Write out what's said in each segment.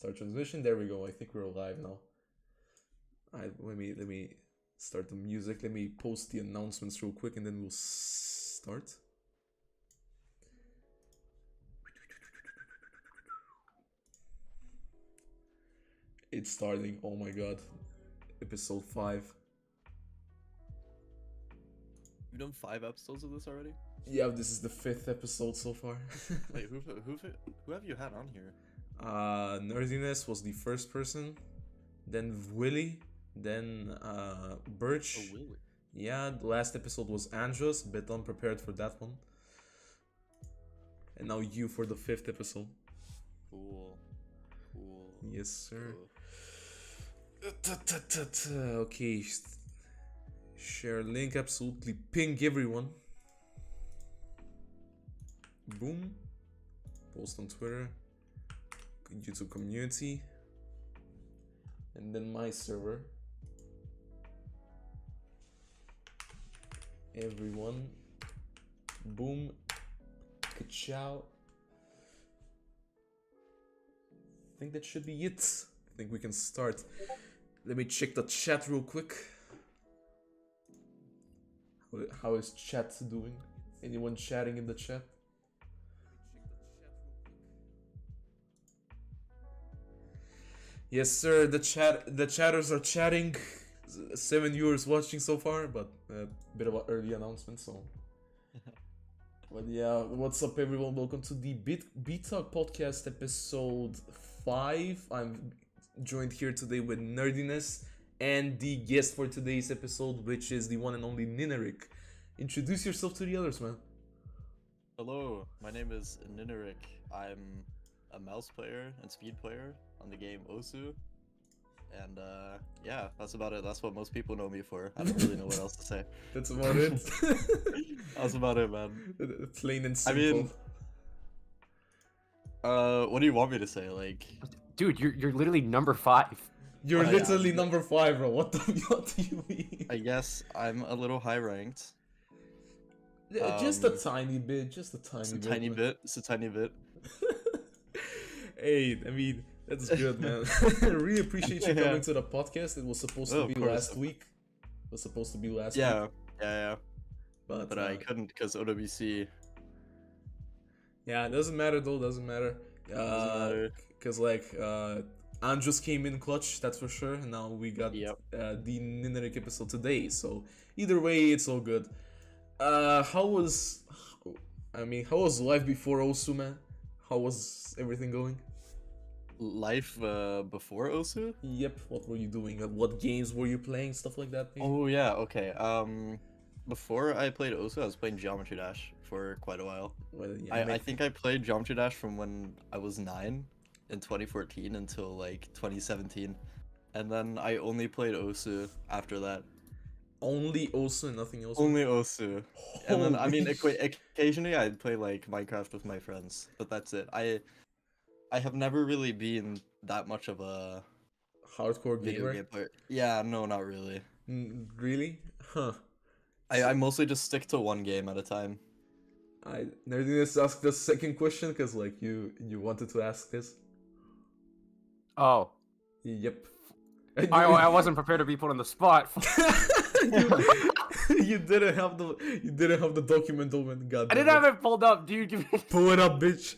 Start transmission. There we go. I think we're live now. Alright, let me start the music. Let me post the announcements real quick and then we'll start. It's starting. Oh my god. Episode 5. You've done 5 episodes of this already? Yeah, this is the 5th episode so far. Wait, who have you had on here? Nerdiness was the first person, then Willy, then Birch. Oh, Willy. Yeah, the last episode was Andros, bit unprepared for that one. And now you for the 5th episode. Cool. Yes, sir. Cool. Okay. Share link, absolutely ping everyone. Boom. Post on Twitter. YouTube community. And then my server. Everyone. Boom. Ka-chow. I think that should be it. I think we can start. Let me check the chat real quick. How is chat doing? Anyone chatting in the chat? Yes, sir. The chatters are chatting. 7 viewers watching so far, but a bit of an early announcement, so. But yeah, what's up, everyone? Welcome to the Beta Podcast episode 5. I'm joined here today with Nerdiness and the guest for today's episode, which is the one and only Ninerik. Introduce yourself to the others, man. Hello, my name is Ninerik. I'm a mouse player and speed player on the game Osu. And yeah, that's about it. That's what most people know me for. I don't really know what else to say. That's about it. That's about it, man. Plain and simple. I mean, what do you want me to say? Like, dude, you're literally number 5. You're Oh, literally yeah. number 5, bro. What do you mean? I guess I'm a little high ranked. Just a tiny bit. Just a tiny It's a bit. tiny bit. It's a tiny bit. Hey, I mean, that's good, man. I really appreciate you coming to the podcast. It was supposed to Oh, be of course. last week. It was supposed to be last Yeah, week. yeah. But I couldn't because OWC. yeah, it doesn't matter though. Doesn't matter. Doesn't matter. Cause like Andros came in clutch, that's for sure. And now we got Yep. the Ninerik episode today. So either way, it's all good. How was life before Osu, man? How was everything going? Life before Osu? Yep. What were you doing? What games were you playing? Stuff like that. Maybe? Oh yeah, okay. Before I played Osu, I was playing Geometry Dash for quite a while. Well, yeah, I think I played Geometry Dash from when I was 9 in 2014 until like 2017. And then I only played Osu after that. only Osu and nothing else. Only Osu. And then I mean Holy occasionally I'd play like Minecraft with my friends, but that's it. I have never really been that much of a hardcore video gamer. game player. Yeah, no, not really. Really? Huh. I mostly just stick to one game at a time. I Nerdiness asked the second question because like you wanted to ask this. Oh, Yep. I wasn't prepared to be put on the spot. you didn't have the document open. God. I didn't have it pulled up, dude. Give me... Pull it up, bitch.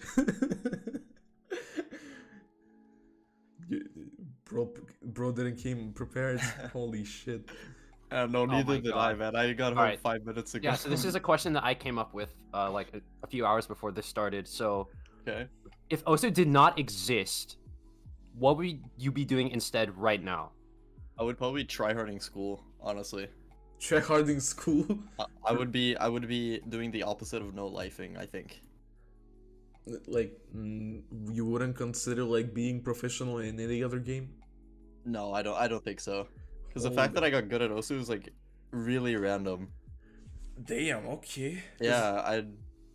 Bro didn't came prepared. Holy shit. No, my neither did I, God. man. I got home Alright. 5 minutes ago. Yeah, so this is a question that I came up with like a few hours before this started. So, okay. if Osu did not exist, what would you be doing instead right now? I would probably try harding school, honestly. Tryharding school. I would be doing the opposite of no lifing, I think. Like, you wouldn't consider like being professional in any other game? No, I don't think so. Because the Oh, fact that I got good at Osu is like really random. Damn. Okay. Yeah,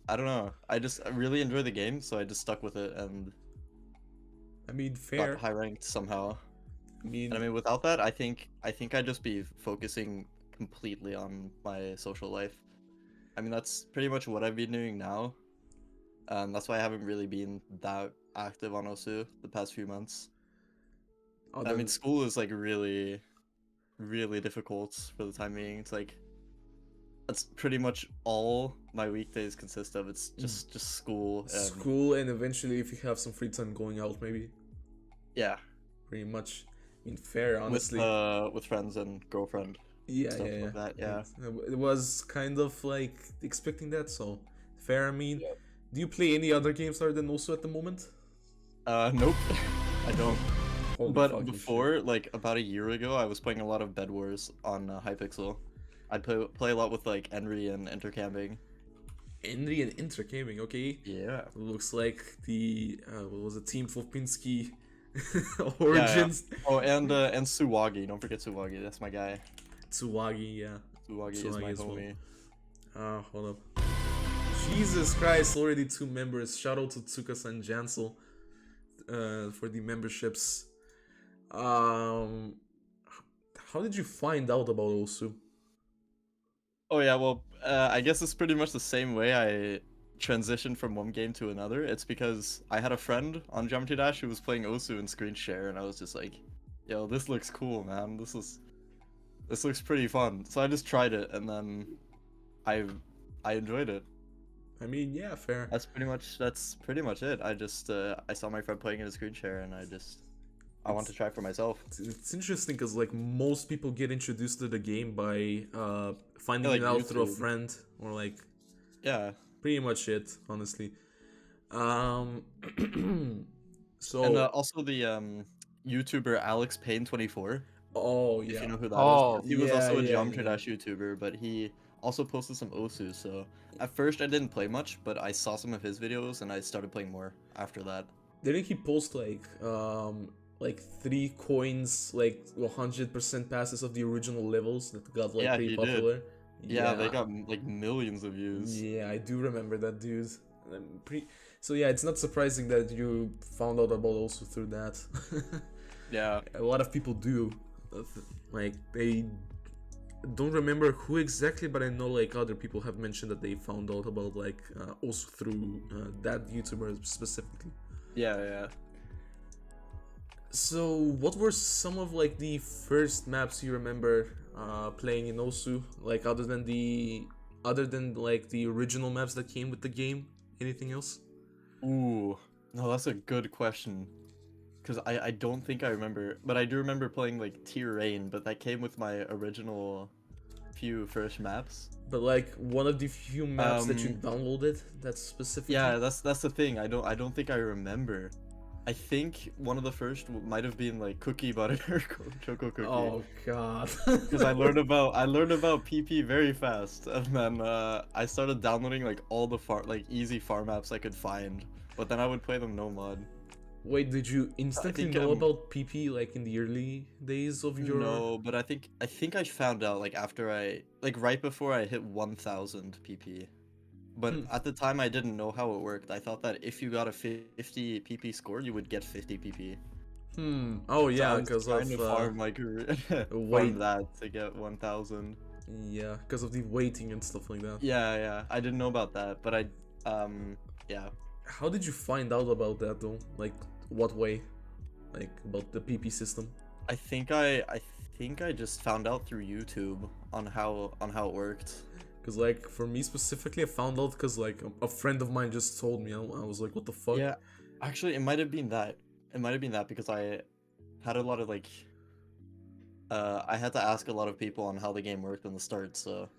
I don't know. I really enjoy the game, so I just stuck with it and I mean, fair. got high ranked somehow. I mean, And I mean, without that, I think I'd just be focusing completely on my social life. I mean, that's pretty much what I've been doing now. That's why I haven't really been that active on Osu the past few months. Oh, I then, mean, school is like really, really difficult for the time being. It's like that's pretty much all my weekdays consist of. It's just school and school, and eventually, if you have some free time, going out, maybe. yeah, Pretty much. I mean, fair, honestly. with friends and girlfriend. Yeah, Stuff yeah, yeah. like that, yeah. It was kind of like expecting that, so fair. I mean, Yep. do you play any other games other than also at the moment? Nope, I don't. Holy But fucking before, like about a year ago, I was playing a lot of Bed Wars on Hypixel. I'd play a lot with like Henry and intercamping. shit. Henry and Intergaming, okay. Yeah. Looks like the what was it, Team Flopinski Yeah. Origins. Oh, and Suwagi. Don't forget Suwagi. That's my guy. Tsuwagi, yeah. Suwagi is Suwagi my as well. homie. Hold up. Jesus Christ, already 2 members. Shout out to Tsuka-san Jansel for the memberships. How did you find out about Osu? Oh yeah, well, I guess it's pretty much the same way I transitioned from one game to another. It's because I had a friend on Geometry Dash who was playing Osu in screen share, and I was just like, yo, this looks cool, man. This looks pretty fun. So I just tried it, and then I enjoyed it. I mean, yeah, fair. That's pretty much it. I just I saw my friend playing in a screen share, and I want to try for myself. It's interesting because like most people get introduced to the game by finding like it out through a YouTube. friend or like Yeah. pretty much it, honestly. So And also the YouTuber Alex Payne 24. oh If yeah, you know who that Oh, is. He was yeah, also a yeah, Geometry yeah. Dash YouTuber, but he also posted some Osu, so at first I didn't play much, but I saw some of his videos and I started playing more after that. didn't he post like 3 coins, like 100% passes of the original levels that got like Yeah, pretty he did. popular? Yeah, they got like millions of views. Yeah, I do remember that, dude. So yeah, it's not surprising that you found out about also through that. Yeah. A lot of people do. Like they don't remember who exactly, but I know like other people have mentioned that they found out about like also through that YouTuber specifically. Yeah, yeah. So what were some of like the first maps you remember playing in Osu? Like other than like the original maps that came with the game? Anything else? Ooh, no, that's a good question. Because I don't think I remember, but I do remember playing like Tier Rain, but that came with my original few first maps. But like one of the few maps that you Um, downloaded, that's specifically. Yeah, that's the thing. I don't think I remember. I think one of the first might have been like Cookie Butter Choco Cookie. Oh god. Because I learned about PP very fast, and then I started downloading like all the easy farm maps I could find, but then I would play them no mod. Wait, did you instantly think, know about PP like in the early days of your? No, but I think I found out like after right before I hit 1000 PP. But at the time I didn't know how it worked. I thought that if you got a 50 PP score, you would get 50 PP. Oh So yeah, I was because trying of to farm like wait. farm that to get 1000. Yeah, because of the waiting and stuff like that. Yeah, yeah. I didn't know about that, but yeah. How did you find out about that though? Like, what way? Like about the PP system? I think I just found out through YouTube on how it worked. Because like for me specifically, I found out because like a friend of mine just told me. I was like, what the fuck? Yeah, actually, it might have been that. It might have been that because I had a lot of like, I had to ask a lot of people on how the game worked in the start. So,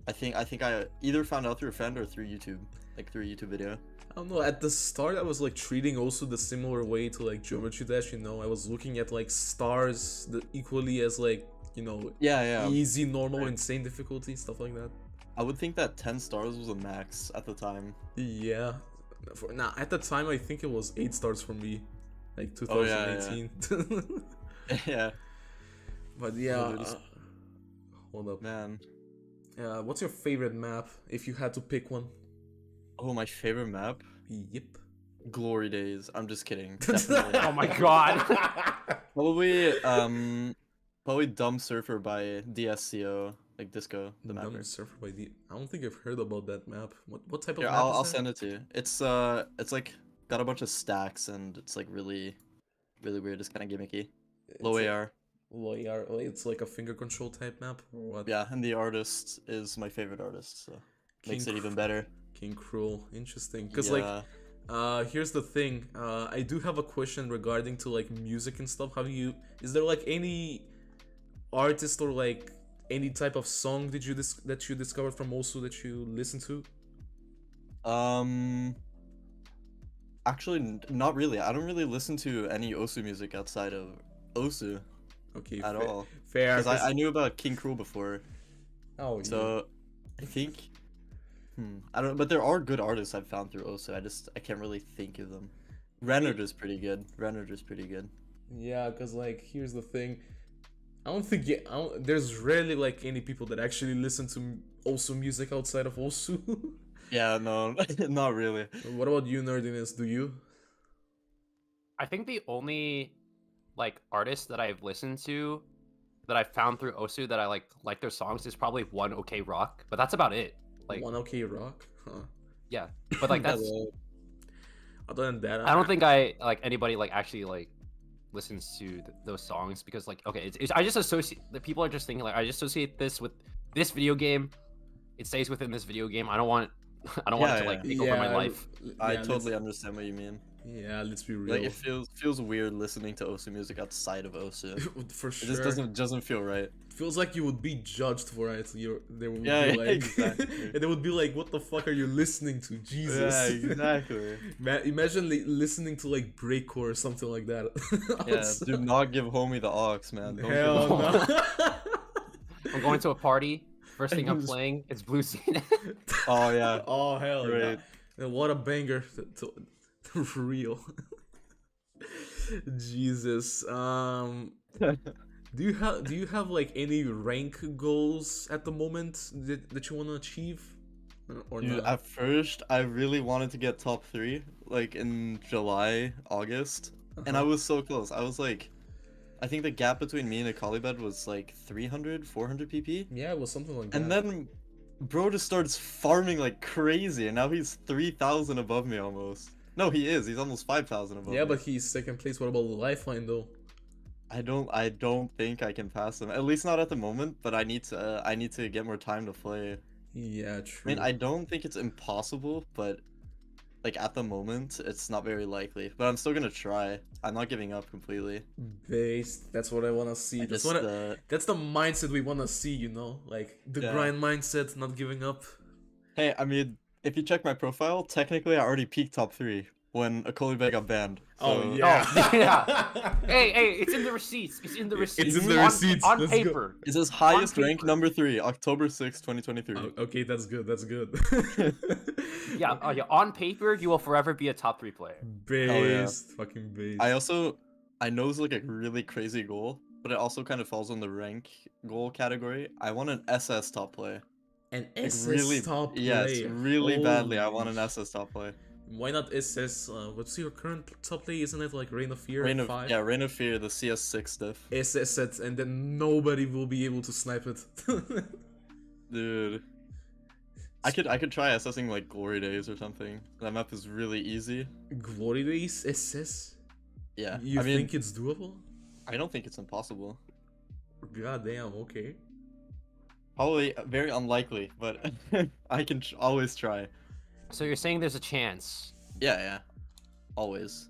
I think I either found out through a friend or through YouTube, like through a YouTube video. I don't know. At the start, I was like treating also the similar way to like Geometry Dash. You know, I was looking at like stars equally as like Yeah. easy, normal, Right. insane difficulty, stuff like that. I would think that 10 stars was a max at the time. Yeah. Now at the time, I think it was 8 stars for me, like Oh, yeah, 2018. Yeah, But yeah, No, there's- hold up. man. What's your favorite map if you had to pick one? Oh, my favorite map? Yep. Glory Days. I'm just kidding. Definitely. Oh my god. Probably Dumb Surfer by DSCO, like Disco, the Dumb mapper. Surfer by the. I don't think I've heard about that map. What type of Here, map I'll is that? send it to you. It's like got a bunch of stacks and it's like really, really weird. It's kind of gimmicky. Low It's AR. Low AR. It's like a finger control type map or what? Yeah, and the artist is my favorite artist, so makes it even better. King Cruel. Interesting. Cause like, Yeah. here's the thing. I do have a question regarding to like music and stuff. Is there like any artist or like any type of song that you discovered from Osu that you listen to? Actually, not really. I don't really listen to any Osu music outside of Osu Okay, at all. fair. Because I knew about King Cruel before, Oh, so I think. I don't know, but there are good artists I've found through Osu. I can't really think of them. Renner's pretty good. yeah, cause like here's the thing. There's rarely like any people that actually listen to Osu music outside of Osu. Yeah, no, not really. What about you, Nerdiness? Do you? I think the only like artist that I've listened to that I found through Osu that I like their songs is probably One OK Rock, but that's about it. Like One OK Rock? Huh. yeah, but like that's Other than that, I don't think I like anybody like actually like listens to those songs because like okay, it's I just associate the people are just thinking like I just associate this with this video game. It stays within this video game. I don't want it to like take over my life. I totally understand what you mean. Yeah, let's be real. Like it feels weird listening to Osu music outside of Osu. For sure. It just doesn't feel right. Feels like you would be judged for it. They would be like, exactly. and they would be like, "What the fuck are you listening to, Jesus?" Yeah, exactly. Imagine listening to like breakcore or something like that. Yeah, do not give homie the aux, man. Don't Hell give him no. I'm going to a party. First thing I'm playing, it's Blue Scene. Oh yeah. Oh hell Right. yeah. What a banger to real. Jesus. Do you have like any rank goals at the moment that you want to achieve? Or Dude, not? at first, I really wanted to get top 3, like in July, August, and I was so close. I was like, I think the gap between me and Akalibed was like 300, 400 PP. Yeah, it was something like that. And then, bro just starts farming like crazy, and now he's 3,000 above me almost. No, he is. He's almost 5,000 above me. Yeah, but he's second place. What about the lifeline though? I don't think I can pass him. At least not at the moment. But I need to get more time to play. Yeah, I true. mean, I don't think it's impossible, but like at the moment, it's not very likely. But I'm still gonna try. I'm not giving up completely. Based. That's what I wanna see. That's the mindset we wanna see. You know, like the grind mindset, not giving up. Hey, I mean, if you check my profile, technically I already peaked top 3 when Akolibeg got banned. So... Oh yeah. Yeah. Hey, it's in the receipts. It's in the receipts. It's in the receipts. On Let's paper. Is his highest rank number 3, October 6, 2023. Oh, okay, that's good. That's good. Yeah, on paper, you will forever be a top 3 player. Based. Fucking based. I know it's like a really crazy goal, but it also kind of falls on the rank goal category. I want an SS top play. An Like SS top play. Yes, really badly. I want an SS top play. Why not SS? What's your current top play? Isn't it like Reign of Fear? Reign 5? Yeah, Reign of Fear, the CS6 diff. SS set, and then nobody will be able to snipe it. Dude. I could try assessing like Glory Days or something. That map is really easy. Glory Days SS? Yeah. You I mean, think it's doable? I don't think it's impossible. God damn, okay. Probably very unlikely, but I can always try. So you're saying there's a chance? Yeah. Always.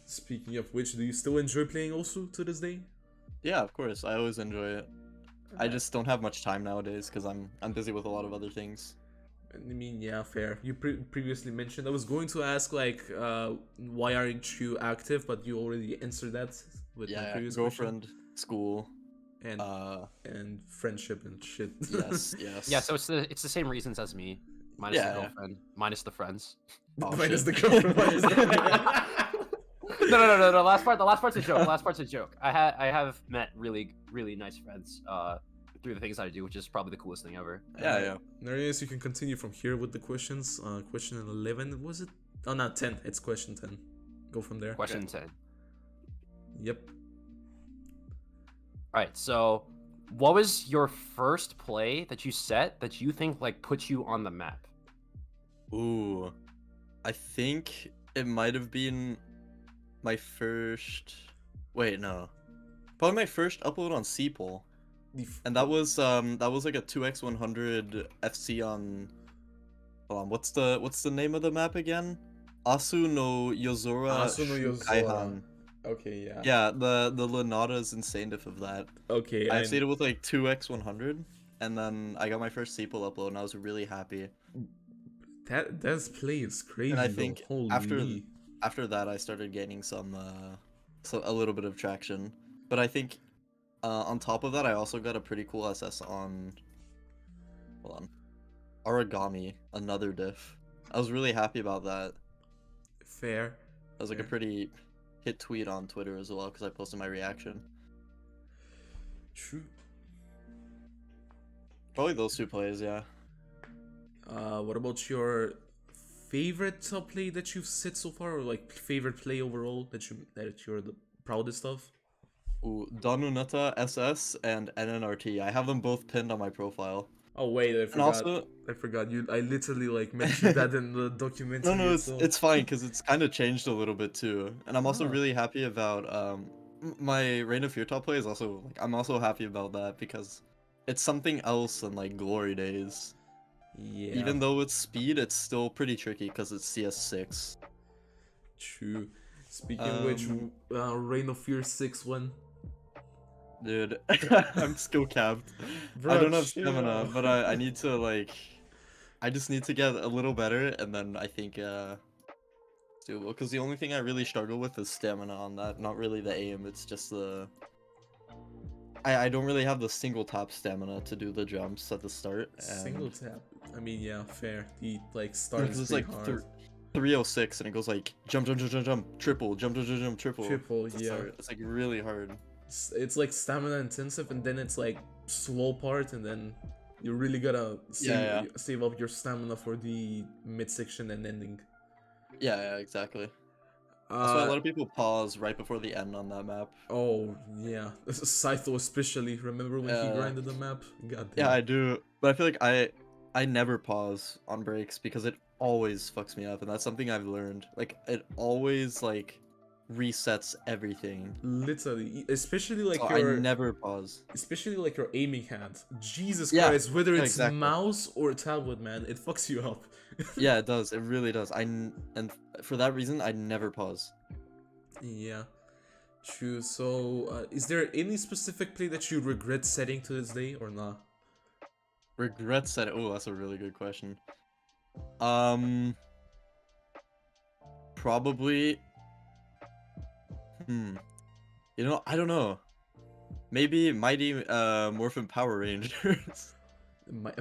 Speaking of which, do you still enjoy playing also to this day? Yeah, of course. I always enjoy it. I just don't have much time nowadays because I'm busy with a lot of other things. I mean, yeah, fair. You previously mentioned. I was going to ask like, why aren't you active? But you already answered that with my previous girlfriend, school, question. And friendship and shit. Yes. Yeah, so it's the same reasons as me, minus the girlfriend, minus the friends. Minus the girlfriend. Minus the No. The last part's a joke. Last part's a joke. I have met really nice friends through the things I do, which is probably the coolest thing ever. Yeah. Nerius, you can continue from here with the questions. Question 11 was it? Oh no, 10. It's question 10. Go from there. Question 10. Yep. All right. So, what was your first play that you set that you think like put you on the map? Ooh, I think it might have been my first Wait, no. Probably my first upload on Seapole. The f- And that was like a 2x100 FC on. Hold on, what's the name of the map again? Asu no Yozora Asu no Yozora. Shukaihan. Okay, yeah. Yeah, the Lunata's insane diff of that. Okay, I stayed with like 2x100, and then I got my first Seapole upload, and I was really happy. That play is crazy. And I though. think Holy. after that, I started gaining some a little bit of traction. But I think on top of that, I also got a pretty cool SS on. Hold on. Origami, another diff. I was really happy about that. Fair. That was like a pretty hit tweet on Twitter as well because I posted my reaction. True. Probably those two plays, yeah. What about your favorite top play that you've set so far, or like favorite play overall that you're the proudest of? Ooh, Danuneta SS and NNRT. I have them both pinned on my profile. Oh wait, I And forgot. also, I forgot you. I literally like mentioned that in the documentary. no, itself. it's fine because it's kind of changed a little bit too. And I'm also Ah. really happy about my Reign of Fear top play is also like I'm also happy about that because it's something else than like Glory Days. Yeah. Even though it's speed, it's still pretty tricky because it's CS6. True. Speaking of which, Reign of Fear 6-1. Dude, I'm skill capped. Bro, I don't have chill. stamina, but I need to like, I just need to get a little better, and then I think it's doable. Because the only thing I really struggle with is stamina on that. Not really the aim. It's just the. I don't really have the single tap stamina to do the jumps at the start. Single tap. I mean, yeah, fair. The like start Because is it's pretty like hard. 306, and it goes like jump, jump, jump, jump, jump, triple, jump, jump, jump, jump, triple. Triple, to yeah. start. It's like really hard. It's like stamina intensive, and then it's like slow part, and then you really gotta save up your stamina for the midsection and ending. Yeah, exactly. That's why a lot of people pause right before the end on that map. Oh yeah, Scytho especially. Remember when he grinded the map? God damn. Yeah, I do. But I feel like I never pause on breaks because it always fucks me up, and that's something I've learned. Like it always like resets everything. Literally, especially like So your I never pause. especially like your aiming hand. Jesus Yeah, Christ, whether it's exactly. mouse or tablet, man, it fucks you up. Yeah, it does. It really does. And for that reason, I never pause. Yeah, true. So, is there any specific play that you regret setting to this day or not? Regret set. Oh, that's a really good question. Probably. You know, I don't know. Maybe Mighty Morphin Power Rangers.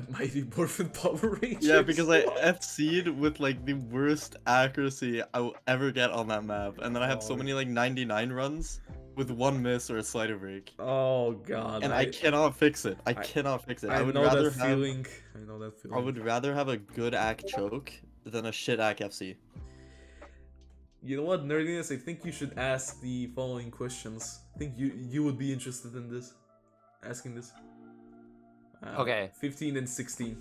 Mighty Morphin Power Rangers. Yeah, because I FC'd with like the worst accuracy I will ever get on that map, and then I have so many like 99 runs with one miss or a slider break. Oh god. And I cannot fix it. I cannot fix it. I would know rather that have. feeling. I know that feeling. I would rather have a good act choke than a shit act FC. You know what, Nerdiness? I think you should ask the following questions. I think you would be interested in this. Asking this. Okay. 15 and 16.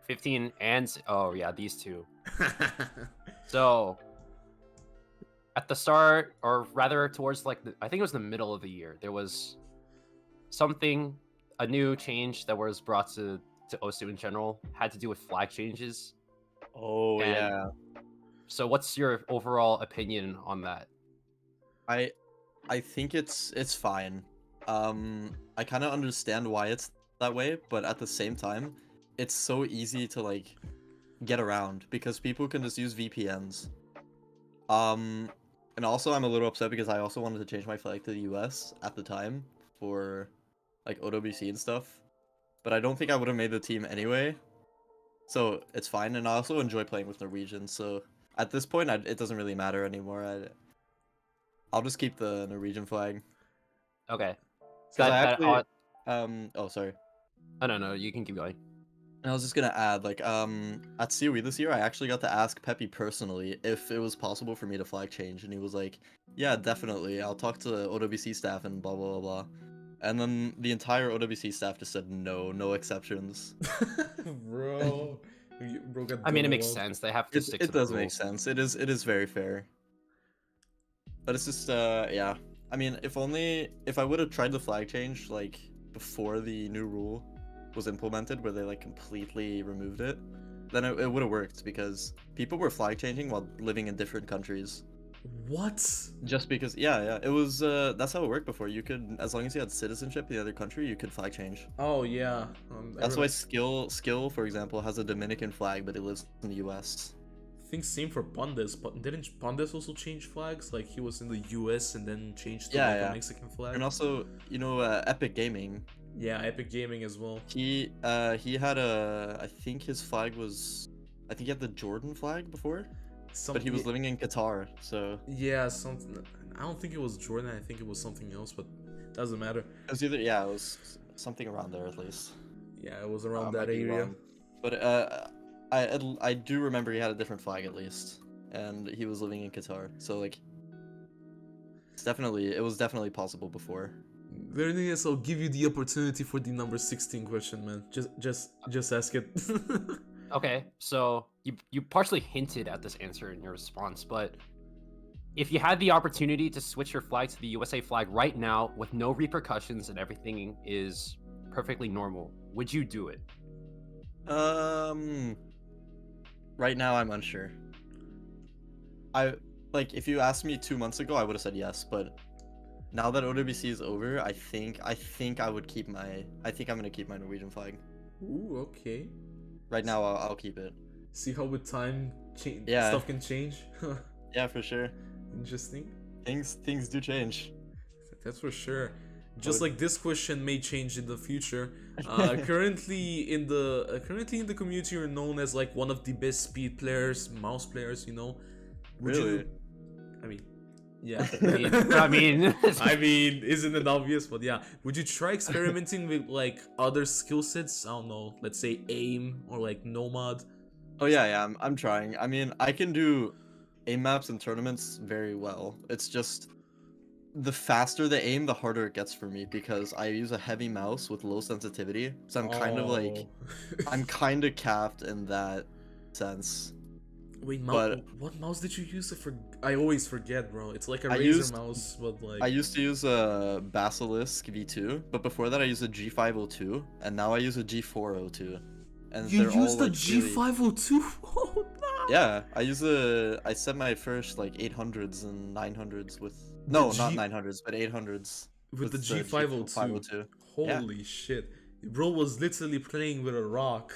15 and oh yeah, these two. So at the start, or rather towards like I think it was the middle of the year, there was something, a new change that was brought to OSU in general, had to do with flag changes. Oh And yeah. So what's your overall opinion on that? I think it's fine. I kind of understand why it's that way, but at the same time, it's so easy to like get around because people can just use VPNs. And also I'm a little upset because I also wanted to change my flag to the US at the time for like OWC and stuff, but I don't think I would have made the team anyway. So it's fine, and I also enjoy playing with Norwegians. So at this point, it doesn't really matter anymore. I'll just keep the Norwegian flag. Okay. Oh, sorry. Oh, no, you can keep going. And I was just gonna add, like, at COE this year, I actually got to ask Peppy personally if it was possible for me to flag change, and he was like, "Yeah, definitely. I'll talk to the OWC staff and blah blah blah blah." And then the entire OWC staff just said no exceptions. Bro. I mean, it makes sense. They have to stick to It the does make rules. sense. It is very fair. But it's just yeah. I mean, if I would have tried the flag change like before the new rule was implemented, where they like completely removed it, then it would have worked because people were flag changing while living in different countries. What? Just because, yeah, it was. That's how it worked before. You could, as long as you had citizenship in the other country, you could flag change. Oh yeah. That's why Skill, for example, has a Dominican flag, but he lives in the U.S. I think same for Pandas, but didn't Pandas also change flags? Like he was in the US and then changed to like a Mexican flag. And also, you know, Epic Gaming. Yeah, Epic Gaming as well. He had a, I think his flag was, I think he had the Jordan flag before, but he was living in Qatar, so. Yeah, something. I don't think it was Jordan. I think it was something else, but doesn't matter. It was either, yeah, it was something around there at least. Yeah, it was around that area. But I do remember he had a different flag at least, and he was living in Qatar, so like, it was definitely possible before. Very nice. I'll give you the opportunity for the number 16 question, man. Just ask it. Okay, so you partially hinted at this answer in your response, but if you had the opportunity to switch your flag to the USA flag right now with no repercussions and everything is perfectly normal, would you do it? Right now I'm unsure. If you asked me 2 months ago, I would have said yes, but now that OWC is over, I think I would keep my. I think I'm gonna keep my Norwegian flag. Ooh, okay. Right now, I'll keep it. See how with time, yeah, stuff can change. Yeah, for sure. Interesting. Things do change. That's for sure. Just like this question may change in the future. Currently in the community, you're known as like one of the best speed players, mouse players. You know. Really? I mean, yeah. I mean, isn't it obvious? But yeah, would you try experimenting with like other skill sets? I don't know, let's say aim or like nomad. Oh yeah, I'm trying. I mean, I can do aim maps and tournaments very well. It's just the faster the aim, the harder it gets for me because I use a heavy mouse with low sensitivity. So I'm kind of like, I'm kind of capped in that sense. Wait, what mouse did you use? I always forget, bro. It's like a Razer mouse, but like... I used to use a Basilisk V2, but before that I used a G502, and now I use a G402. And you they're used all, the G502? Oh, no. Yeah, I set my first like 800s and 900s with... No, not 900s, but 800s. With the G502. Holy shit. Bro was literally playing with a rock.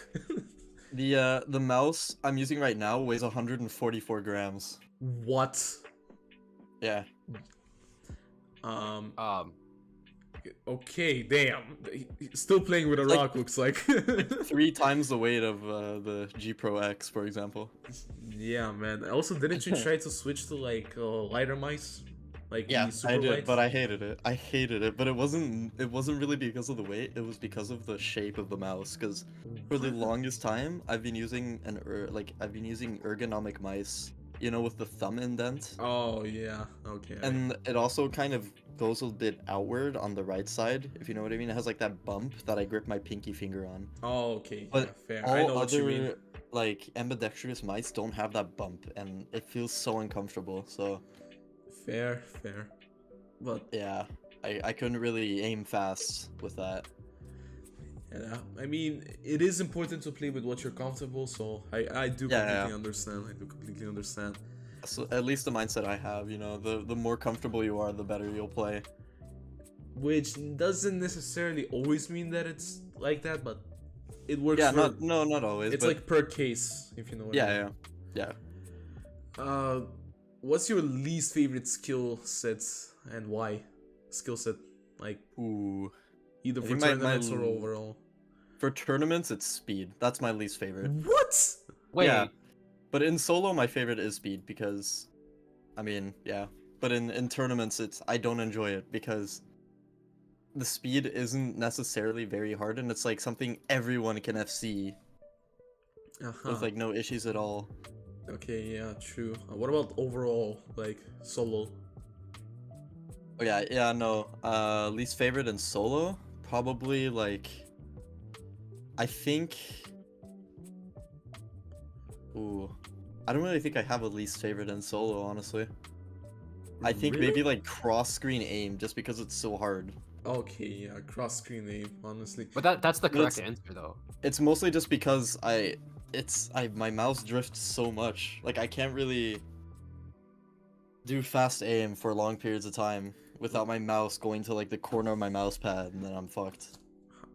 The mouse I'm using right now weighs 144 grams. What? Yeah. Okay, damn. Still playing with a rock, looks like. 3 times the weight of the G Pro X, for example. Yeah, man. Also, didn't you try to switch to like lighter mice? Like yeah, I did, lights? but I hated it. But it wasn't really because of the weight. It was because of the shape of the mouse. Because for the longest time, I've been using ergonomic mice. You know, with the thumb indent. Oh yeah, okay. And it also kind of goes a bit outward on the right side, if you know what I mean. It has like that bump that I grip my pinky finger on. Oh, okay. But yeah, fair. All I know what you mean. Like ambidextrous mice don't have that bump, and it feels so uncomfortable. So. Fair. But yeah, I couldn't really aim fast with that. Yeah, I mean, it is important to play with what you're comfortable, so I do completely understand. I do completely understand. So at least the mindset I have, you know, the more comfortable you are, the better you'll play. Which doesn't necessarily always mean that it's like that, but it works. Yeah, not always. It's like per case, if you know what I mean. Yeah. What's your least favorite skill set and why? Skill set, like, either for tournaments or overall. For tournaments, it's speed. That's my least favorite. What? Wait. Yeah. But in solo, my favorite is speed because, I mean, yeah. But in tournaments, I don't enjoy it because the speed isn't necessarily very hard, and it's like something everyone can FC with like no issues at all. Okay, yeah, true. What about overall, like solo? Oh yeah, no. Least favorite in solo, probably like. I think. I don't really think I have a least favorite in solo, honestly. I think Really? maybe like cross-screen aim, just because it's so hard. Okay, yeah, cross-screen aim, honestly. But that's the But correct it's- answer though. It's mostly just because my mouse drifts so much. Like I can't really do fast aim for long periods of time without my mouse going to like the corner of my mouse pad, and then I'm fucked.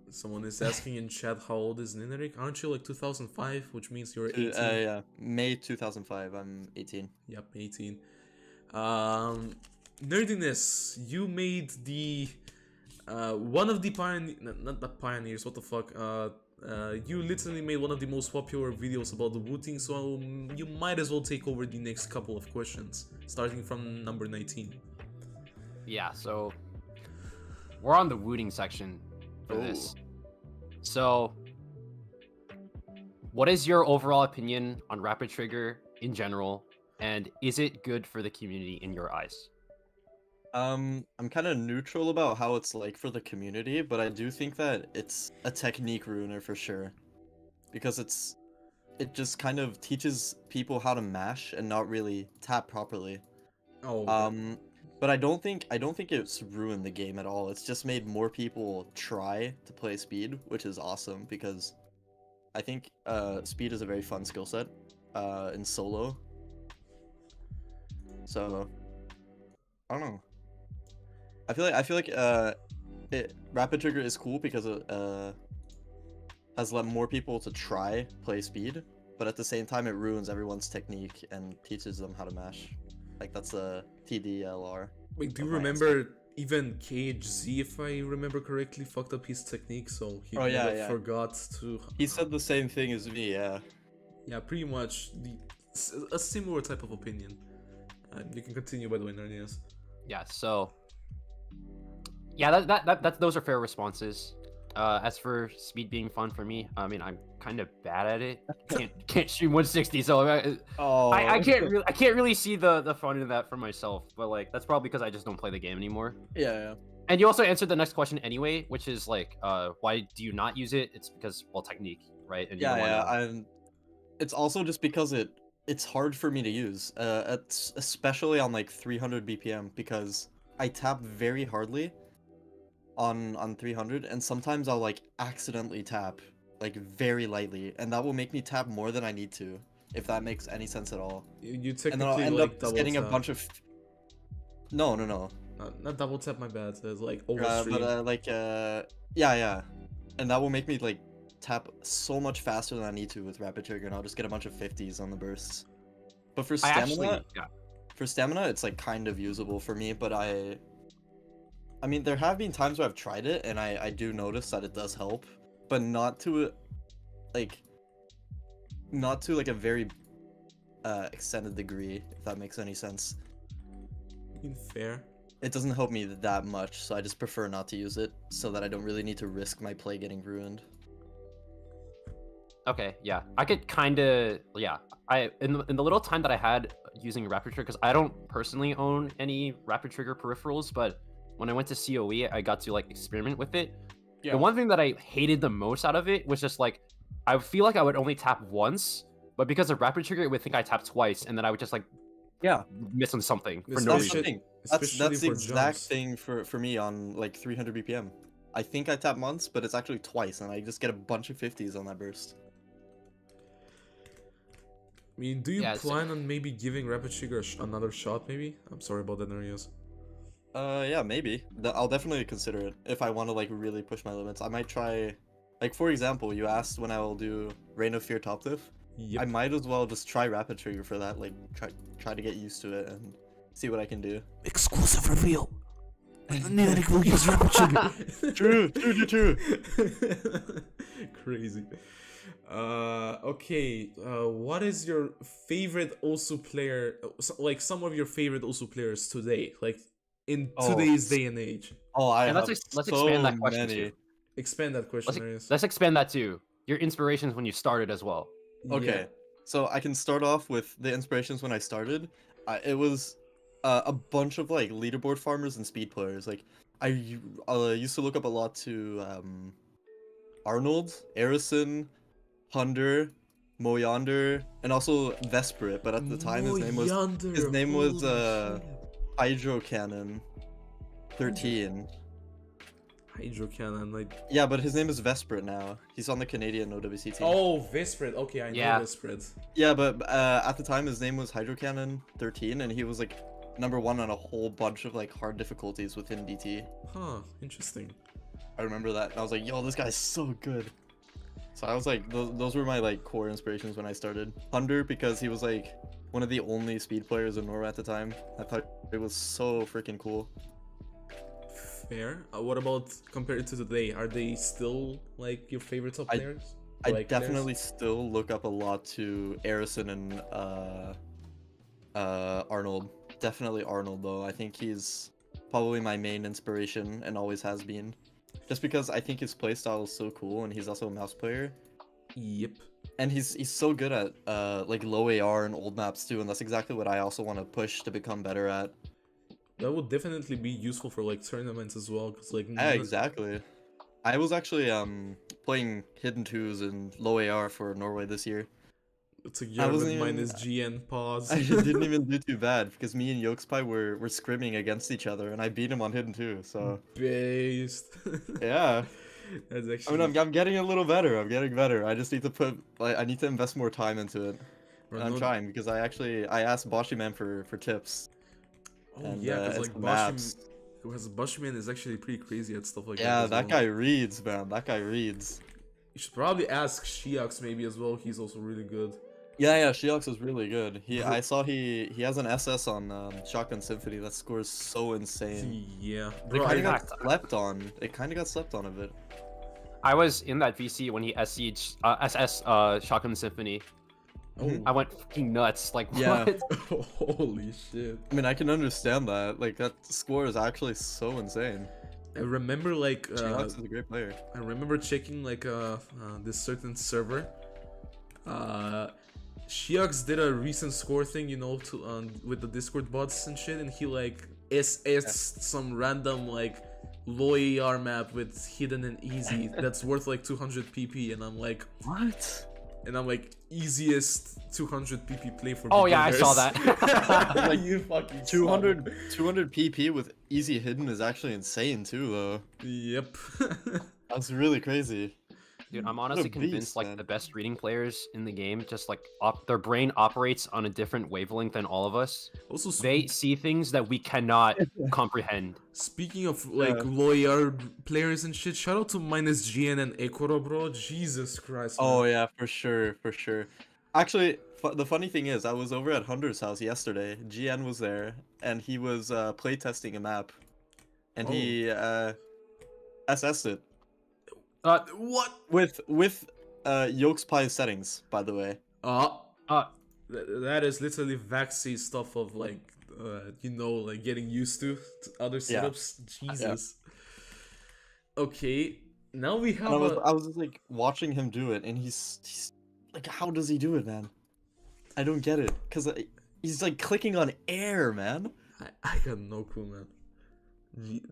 Someone is asking in chat how old is Ninerik? Aren't you like 2005, which means you're 18? Yeah, May 2005. I'm 18. Yep, 18. Nerdiness, you made the one of the not the pioneers. What the fuck? You literally made one of the most popular videos about the Wu-Ting, so you might as well take over the next couple of questions, starting from number 19. Yeah, so we're on the Wooting section for this. So, what is your overall opinion on Rapid Trigger in general, and is it good for the community in your eyes? I'm kind of neutral about how it's like for the community, but I do think that it's a technique ruiner for sure, because it just kind of teaches people how to mash and not really tap properly. Oh. But I don't think it's ruined the game at all. It's just made more people try to play speed, which is awesome because I think speed is a very fun skill set in solo. So I don't know. I feel like Rapid Trigger is cool because it has let more people to try play speed, but at the same time it ruins everyone's technique and teaches them how to mash. Like that's a TDLR. Wait, do you remember even KHZ, if I remember correctly, fucked up his technique, so he forgot to... He said the same thing as me, yeah. Yeah, pretty much a similar type of opinion. You can continue, by the way, Narnias. Yeah, so... Yeah, those are fair responses. As for speed being fun for me, I mean, I'm kind of bad at it. Can't stream 160, so I can't really see the fun in that for myself. But like, that's probably because I just don't play the game anymore. Yeah. And you also answered the next question anyway, which is like, why do you not use it? It's because, well, technique, right? And it's also just because it's hard for me to use, especially on like 300 BPM, because I tap very hardly on 300, and sometimes I'll like accidentally tap like very lightly, and that will make me tap more than I need to, if that makes any sense at all. You technically and then I'll end like up double getting tap. a bunch of no not double tap, my bad. It's like overstream. Yeah, and that will make me like tap so much faster than I need to with Rapid Trigger, and I'll just get a bunch of 50s on the bursts. But for stamina, it's like kind of usable for me, but I mean, there have been times where I've tried it, and I do notice that it does help, but not to a very extended degree, if that makes any sense. Fair. It doesn't help me that much, so I just prefer not to use it, so that I don't really need to risk my play getting ruined. Okay, yeah, I could kind of, yeah. In the little time that I had using Rapid Trigger, because I don't personally own any Rapid Trigger peripherals, but when I went to COE, I got to like experiment with it. Yeah. The one thing that I hated the most out of it was just like, I feel like I would only tap once, but because of Rapid Trigger, it would think I tapped twice, and then I would just like, miss on something for no reason. That's the exact thing for me on like 300 BPM. I think I tap once, but it's actually twice, and I just get a bunch of 50s on that burst. I mean, do you plan on maybe giving Rapid Trigger another shot, maybe? I'm sorry about that, Narius. Yeah, maybe. I'll definitely consider it if I want to like really push my limits. I might try, like for example, you asked when I will do Reign of Fear top diff. Yep. I might as well just try Rapid Trigger for that, like try to get used to it and see what I can do. Exclusive reveal. Ninerik will use Rapid Trigger. True. Crazy. Okay. What is your favorite Osu player? Like some of your favorite Osu players today, like in today's day and age. Let's expand that question too. Expand that question. Let's expand that too. Your inspirations when you started as well. Okay, so I can start off with the inspirations when I started. It was a bunch of like leaderboard farmers and speed players. Like I used to look up a lot to Arnold, Arison, Hunder, Moyander, and also Vesperit. But at the time his name was Hydro Cannon 13. Hydro Cannon, like. Yeah, but his name is Vesprit now. He's on the Canadian OWC team. Oh, Vesprit. Okay, I know Yeah. Vesprit. Yeah, but at the time his name was Hydro Cannon 13, and he was like #1 on a whole bunch of like hard difficulties within DT. Huh, interesting. I remember that, and I was like, yo, this guy's so good. So I was like, those were my like core inspirations when I started. Thunder, because he was like one of the only speed players in Norway at the time. I thought it was so freaking cool. Fair. What about compared to today? Are they still like your favorite top players? I Like, definitely still look up a lot to Arison and Arnold. Definitely Arnold though. I think he's probably my main inspiration and always has been. Just because I think his playstyle is so cool, and he's also a mouse player. Yep. And he's so good at like low AR and old maps too, and that's exactly what I also want to push to become better at. That would definitely be useful for like tournaments as well, because like. Yeah, exactly. I was actually playing Hidden 2s and low AR for Norway this year. It's a yard with minus GN pause. I didn't even do too bad because me and Yolkspy were scrimming against each other, and I beat him on Hidden 2. So Based. yeah, That's I actually. mean I'm getting a little better. I'm getting better. I just need to put I need to invest more time into it. And I'm trying because I asked Boshyman for tips. Oh and, yeah, because like maps. Boshyman is actually pretty crazy at stuff like that. Yeah, as that well. guy reads, man. That guy reads. You should probably ask Shiox maybe as well. He's also really good. Yeah, Shiox is really good. I saw he has an SS on Shotgun Symphony that scores so insane. Yeah, It bro. kind of got slept on. It kind of got slept on a bit. I was in that VC when he SS Shotgun Symphony. Oh. I went fucking nuts. Like, Yeah. what? Holy shit. I mean, I can understand that. Like, that score is actually so insane. I remember like Shiox is a great player. I remember checking like this certain server. Shiox did a recent score thing, you know, to with the Discord bots and shit, and he like SS some random like low AR map with hidden and easy that's worth like 200 PP, and I'm like, What? and I'm like, easiest 200 PP play for Oh yeah, I beginners. saw that. Like, you fucking 200 PP with easy hidden is actually insane too, though. Yep. That's really crazy. Dude, I'm What a honestly convinced beast, like man. the best reading players in the game just like their brain operates on a different wavelength than all of us. Also, They see things that we cannot comprehend. speaking of like low AR players and shit, shout out to minus GN and Ekoro, bro. Jesus Christ. Oh man. yeah, for sure, for sure. Actually, the funny thing is, I was over at Hunter's house yesterday. GN was there, and he was playtesting a map, and he SS'd it What? with Yolk's Pie settings, by the way. That is literally Vaxi stuff of like, you know, like getting used to other Yeah. setups. Jesus. Okay, now we have. And I was just like watching him do it, and he's like, how does he do it, man? I don't get it, cause he's like clicking on air, man. I got no clue, man.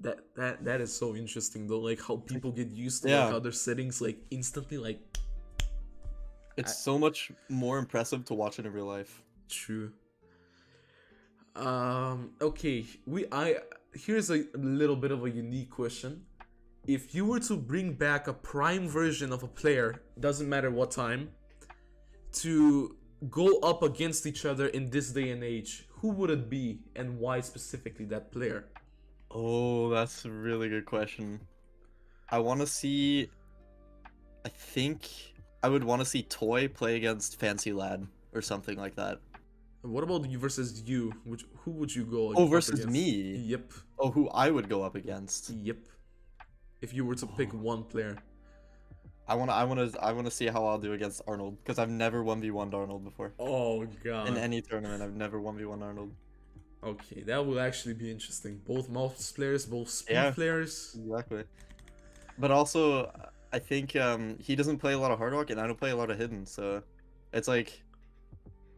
That is so interesting though, like how people get used to like other settings like instantly, like. It's so much more impressive to watch it in real life. True. Okay, here's a little bit of a unique question. If you were to bring back a prime version of a player, doesn't matter what time, to go up against each other in this day and age, who would it be and why specifically that player? Oh, that's a really good question. I want to see. I think I would want to see Toy play against Fancy Lad or something like that. What about you versus you? Who would you go? Oh, up versus against? me? Yep. Oh, who I would go up against? Yep. If you were to pick one player. I wanna see how I'll do against Arnold, because I've never 1v1'd Arnold before. Oh god. In any tournament, I've never 1v1 Arnold. Okay, that will actually be interesting. Both mouse players, both speed players. Exactly. But also, I think he doesn't play a lot of Hard Rock, and I don't play a lot of Hidden, so it's like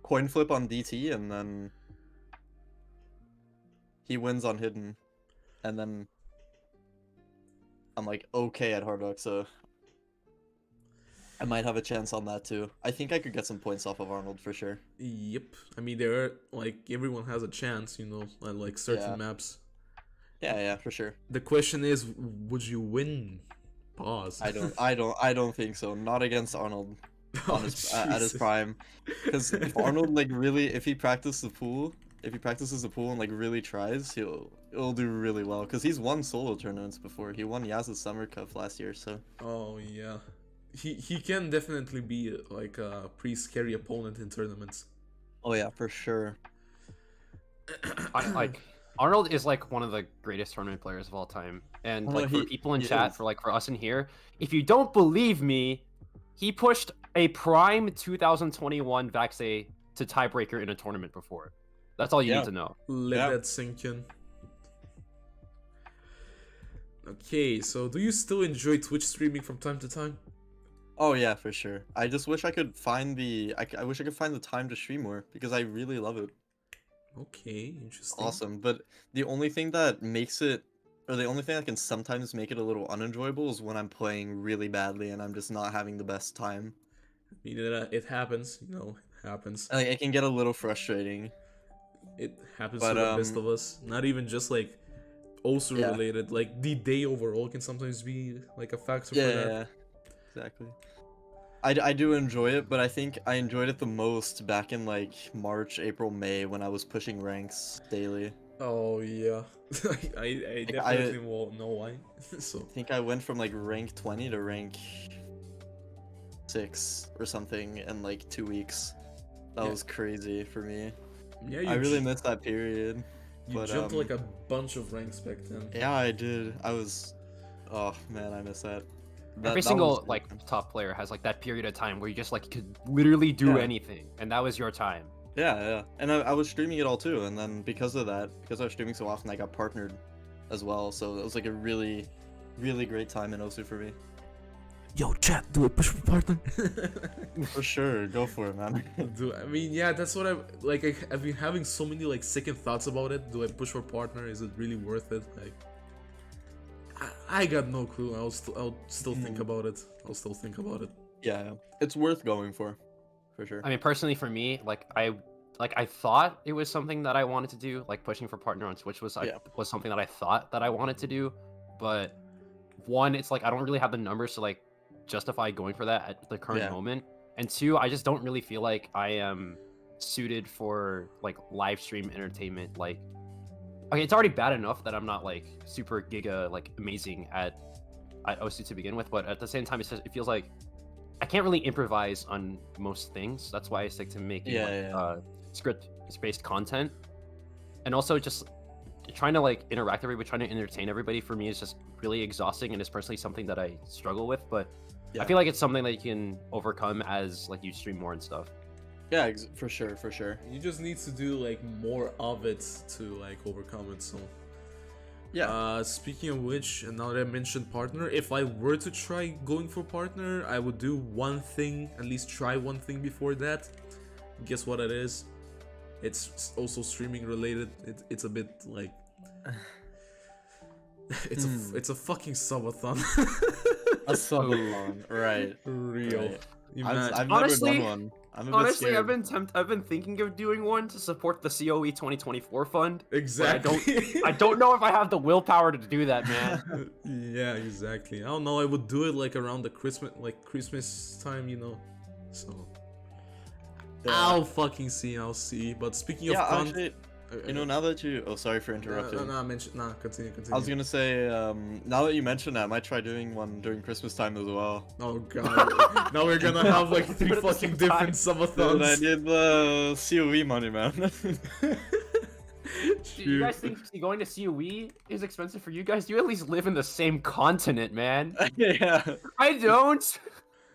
coin flip on DT, and then he wins on Hidden, and then I'm like okay at Hard Rock, so I might have a chance on that too. I think I could get some points off of Arnold for sure. Yep. I mean, there are like everyone has a chance, you know, on like certain Yeah. maps. Yeah, for sure. The question is, would you win? Pause. I don't think so. Not against Arnold Oh, on his, at his Jesus. prime. Because if Arnold like really, if he practices the pool and like really tries, he'll do really well. Because he's won solo tournaments before. He won Yaz's Summer Cup last year, so. Oh yeah, he can definitely be like a pretty scary opponent in tournaments. Oh yeah, for sure. Like Arnold is like one of the greatest tournament players of all time, and Oh, like for he- people in he chat, is. for us in here, if you don't believe me, he pushed a prime 2021 Vaxay to tiebreaker in a tournament before. That's all you Yeah. need to know. Let Yeah. that sink in. Okay, so do you still enjoy Twitch streaming from time to time? Oh yeah, for sure. I just wish I could find I wish I could find the time to stream more because I really love it. Okay, interesting. Awesome, but the only thing that makes it, or the only thing that can sometimes make it a little unenjoyable is when I'm playing really badly and I'm just not having the best time. I mean, it happens, you know, it happens. Like, it can get a little frustrating. It happens But, to the best of us. Not even just like also Yeah. related. Like the day overall can sometimes be like a factor Yeah, for that. yeah, exactly. I do enjoy it, but I think I enjoyed it the most back in like March, April, May when I was pushing ranks daily. Oh yeah, I definitely won't know why. So I think I went from like rank 20 to rank 6 or something in like 2 weeks. That Yeah. was crazy for me. yeah, I really missed that period. you but, jumped like a bunch of ranks back then. Yeah, I did. Oh man, I miss that. Every That single was- like top player has like that period of time where you just like could literally do Yeah. anything, and that was your time. Yeah. And I was streaming it all too, and then because of that, because I was streaming so often, I got partnered as well. So it was like a really, really great time in Osu for me. Yo, chat, do a push for partner. For sure, go for it, man. Do I mean, yeah, that's what I've like. I've been having so many like second thoughts about it. Do I push for partner? Is it really worth it? Like, I got no clue. I'll still think about it. I'll still think about it. Yeah, it's worth going for sure. I mean, personally for me, I thought it was something that I wanted to do, like pushing for partner on Twitch was Yeah. was something that I thought that I wanted to do, but one, it's like I don't really have the numbers to like justify going for that at the current Yeah. moment, and two, I just don't really feel like I am suited for like live stream entertainment. Like, okay, it's already bad enough that I'm not like super giga like amazing at OC to begin with, but at the same time, it feels like I can't really improvise on most things. That's why I stick to making script-based content, and also just trying to like interact with everybody, trying to entertain everybody. For me, is just really exhausting, and it's personally something that I struggle with. But Yeah. I feel like it's something that you can overcome as like you stream more and stuff. Yeah, for sure. You just need to do like more of it to like overcome it. So Yeah. speaking of which, and now that I mentioned partner, if I were to try going for partner, I would do one thing, at least try one thing before that. Guess what it is? It's also streaming related. It's a bit like it's a fucking subathon. A subathon, right? Real. Right. Imagine- I've Honestly- never done one. I'm a bit Honestly, scared. I've been thinking of doing one to support the COE 2024 fund. Exactly. I don't know if I have the willpower to do that, man. Yeah, exactly. I don't know. I would do it like around the Christmas time, you know. So Yeah. I'll fucking see. I'll see. But speaking of Actually, you know, now that you... Oh, sorry for interrupting. Continue. I was gonna say, now that you mention that, I might try doing one during Christmas time as well. Oh god. Now we're gonna have like 3 At the fucking same different Dude, I subathons. need the COE money, man. Do you guys think going to COE is expensive for you guys? You at least live in the same continent, man. Yeah, I don't.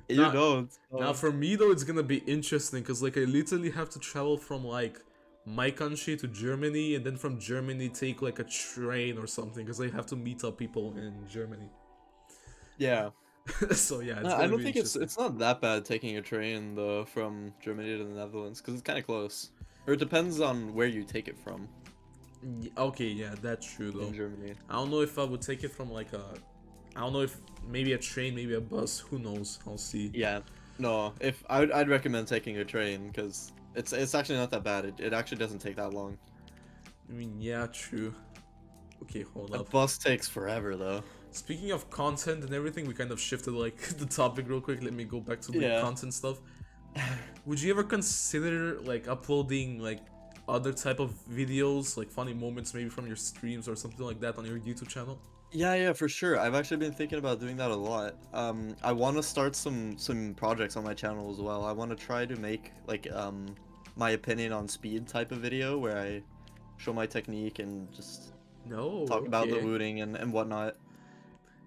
you Nah, don't. Now for me though, it's gonna be interesting because like I literally have to travel from like my country to Germany, and then from Germany take like a train or something because I have to meet up people in Germany. Yeah. So yeah, it's No, gonna I don't be think interesting. it's not that bad taking a train though from Germany to the Netherlands because it's kind of close. Or it depends on where you take it from Okay, yeah, that's true though. in Germany. I don't know if I would take it from like a I don't know if maybe a train, maybe a bus. Who knows? I'll see. Yeah. No, if I'd recommend taking a train because it's actually not that bad. It actually doesn't take that long. I mean, yeah, true. Okay, hold A up. bus takes forever though. Speaking of content and everything, we kind of shifted like the topic real quick. Let me go back to the Yeah. content stuff. Would you ever consider like uploading like other type of videos, like funny moments maybe from your streams or something like that on your YouTube channel? Yeah, for sure. I've actually been thinking about doing that a lot. I want to start some projects on my channel as well. I want to try to make like my opinion on speed type of video where I show my technique and just talk about the looting and whatnot.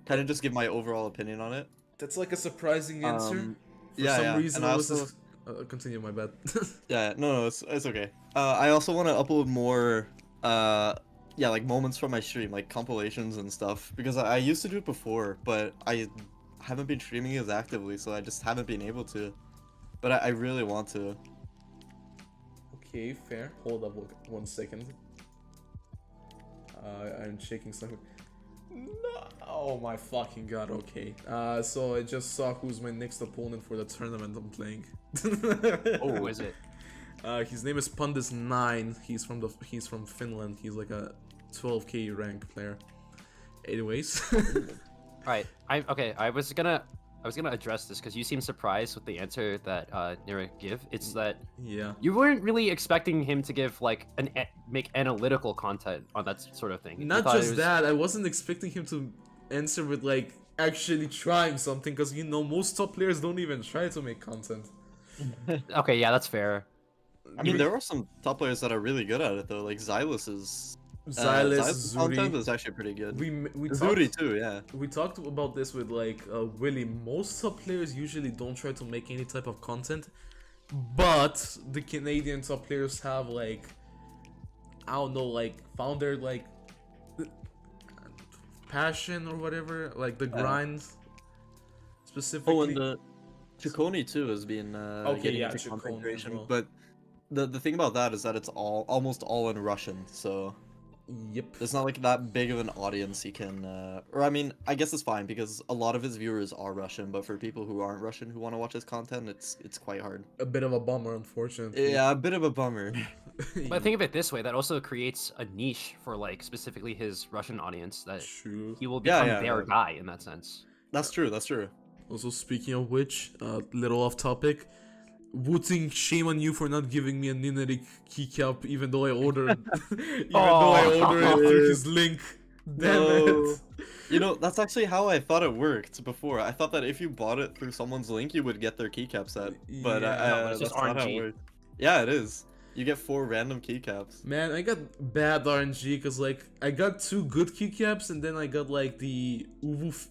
Kind of just give my overall opinion on it. That's like a surprising answer. For some reason, and I was just continue. My bad. no, it's okay. I also want to upload more like moments from my stream, like compilations and stuff, because I used to do it before, but I haven't been streaming as actively, so I just haven't been able to. But I really want to. Okay, fair. Hold up 1 second. I'm checking something. No! Oh my fucking god, okay. So I just saw who's my next opponent for the tournament I'm playing. Oh, who is it? His name is Pundis9. He's from Finland. He's like a 12k rank player. Anyways. Alright, I was gonna address this because you seem surprised with the answer that Ninerik give. It's that you weren't really expecting him to give like make analytical content on that sort of thing. Not just that, I wasn't expecting him to answer with like actually trying something, because you know most top players don't even try to make content. Okay, yeah, that's fair. I mean, there are some top players that are really good at it though, like Xylus's Xylus, content is actually pretty good. We Zuri too, yeah. We talked about this with like Willy. Most top players usually don't try to make any type of content, but the Canadian top players have like, I don't know, like found their like passion or whatever, like the grind specifically. Oh, and the Chikoni too has been getting into Chikoni content creation, well. but the thing about that is that it's almost all in Russian, so yep, it's not like that big of an audience he can or I mean, I guess it's fine because a lot of his viewers are Russian, but for people who aren't Russian who want to watch his content, it's quite hard. a bit of a bummer, unfortunately. Yeah, a bit of a bummer. But think of it this way, that also creates a niche for like specifically his Russian audience, that True. he will become their guy in that sense. That's true. Also, speaking of which, little off topic, Wooting, shame on you for not giving me a Ninerik keycap, even though I ordered, it through his link. Damn it! You know, that's actually how I thought it worked before. I thought that if you bought it through someone's link, you would get their keycap set. But it's that's just not how it RNG. worked. Yeah, it is. You get 4 random keycaps. Man, I got bad RNG because like I got 2 good keycaps and then I got like the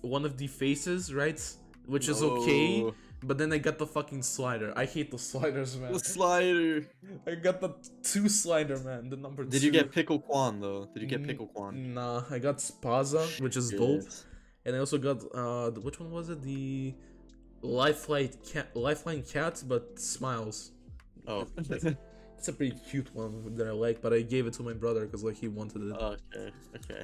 one of the faces, right? Which is okay. But then I got the fucking slider. I hate the sliders, man. The slider. I got the 2 slider, man. The number 2. Did you get Pickle Quan though? Did you get Pickle Quan? Nah, I got Spaza, which is dope. And I also got which one was it? The Lifeline cat, but smiles. Oh. It's a pretty cute one that I like, but I gave it to my brother because like he wanted it. Okay.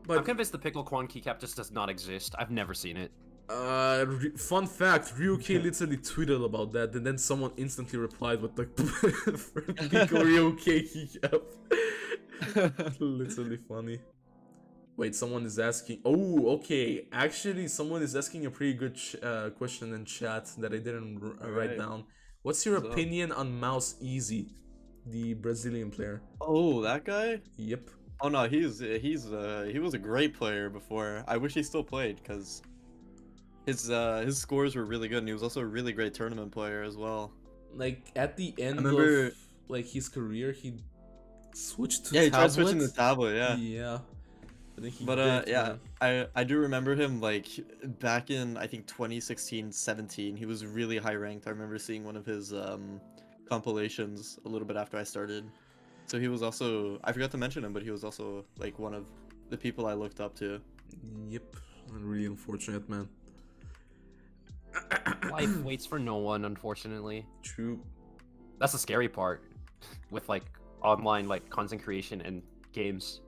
But I'm convinced the Pickle Quan keycap just does not exist. I've never seen it. Fun fact, Ryuke literally tweeted about that, and then someone instantly replied with the Pico Ryuke keycap. Literally funny. Wait, someone is asking. Oh, okay. Actually, someone is asking a pretty good question in chat that I didn't write down. What's your opinion on Mouse Easy, the Brazilian player? Oh, that guy? Yep. Oh no, he was a great player before. I wish he still played because his scores were really good, and he was also a really great tournament player as well. Like at the end of like his career, he switched to he tried switching to tablet. Yeah. I do remember him like back in I think 2016-17. He was really high ranked. I remember seeing one of his compilations a little bit after I started. So he was also, I forgot to mention him, but he was also like one of the people I looked up to. Yep, really unfortunate, man. Life waits for no one, unfortunately. True. That's the scary part with like online like content creation and games.